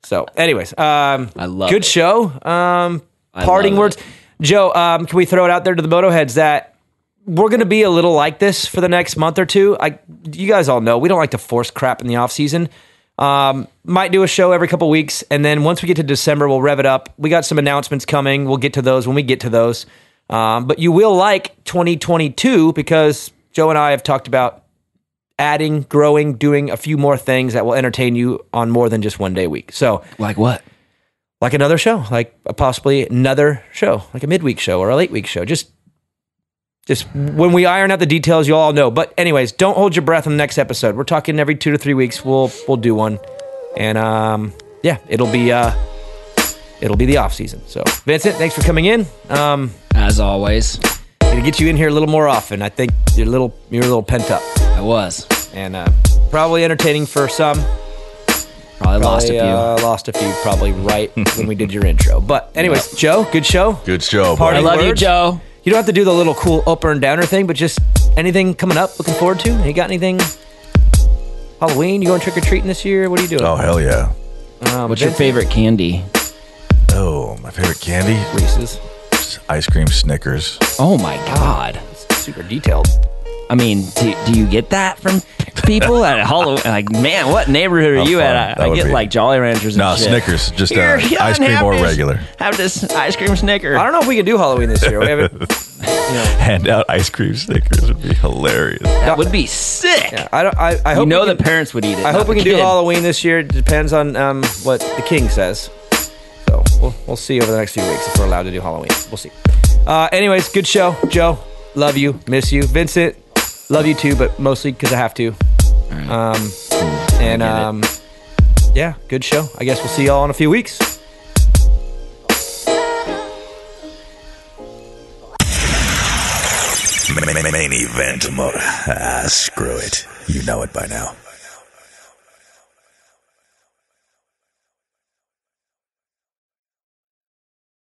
So, anyways, I love good show. Parting words. Joe, can we throw it out there to the Motoheads that we're going to be a little like this for the next month or two? You guys all know we don't like to force crap in the off season. Might do a show every couple weeks, and then once we get to December, we'll rev it up. We got some announcements coming. We'll get to those when we get to those. But you will like 2022 because Joe and I have talked about adding, growing, doing a few more things that will entertain you on more than just one day a week. So,
like what?
Like another show, like possibly another show, like a midweek show or a late week show. Just when we iron out the details, you all know. But anyways, don't hold your breath on the next episode. We're talking every 2 to 3 weeks. We'll do one, and yeah, it'll be the off season. So Vincent, thanks for coming in.
As always,
gonna get you in here a little more often. I think you're a little pent up.
I was,
and probably entertaining for some.
Probably lost a few.
Lost a few probably right when we did your intro. But anyways, Joe, good show.
Good show.
Party
I love you,
words.
Joe.
You don't have to do the little cool upper and downer thing, but just anything coming up, looking forward to? You got anything? Halloween? You going trick-or-treating this year? What are you doing?
Oh, hell yeah.
What's your favorite candy?
Oh, my favorite candy?
Reese's.
Ice cream Snickers.
Oh, my God.
It's super detailed.
I mean, do you get that from people at Halloween? Like, man, what neighborhood are you
fun.
at?
That
I
would
get
be-
like Jolly Ranchers and
No,
shit.
Snickers. Just
Here,
ice cream
have
or
this-
regular.
Have this ice cream Snicker.
I don't know if we can do Halloween this year. We haven't.
Hand out ice cream Snickers would be hilarious.
That would be sick.
Yeah, I hope
You know
we
the
can,
parents would eat it.
I
not
hope we
the
can do
kid.
Halloween this year. It depends on what the king says. So we'll see over the next few weeks if we're allowed to do Halloween. We'll see. Anyways, good show, Joe. Love you, miss you, Vincent. Love you too, but mostly because I have to. Yeah, good show. I guess we'll see y'all in a few weeks.
Main event motor. Screw it. You know it by now.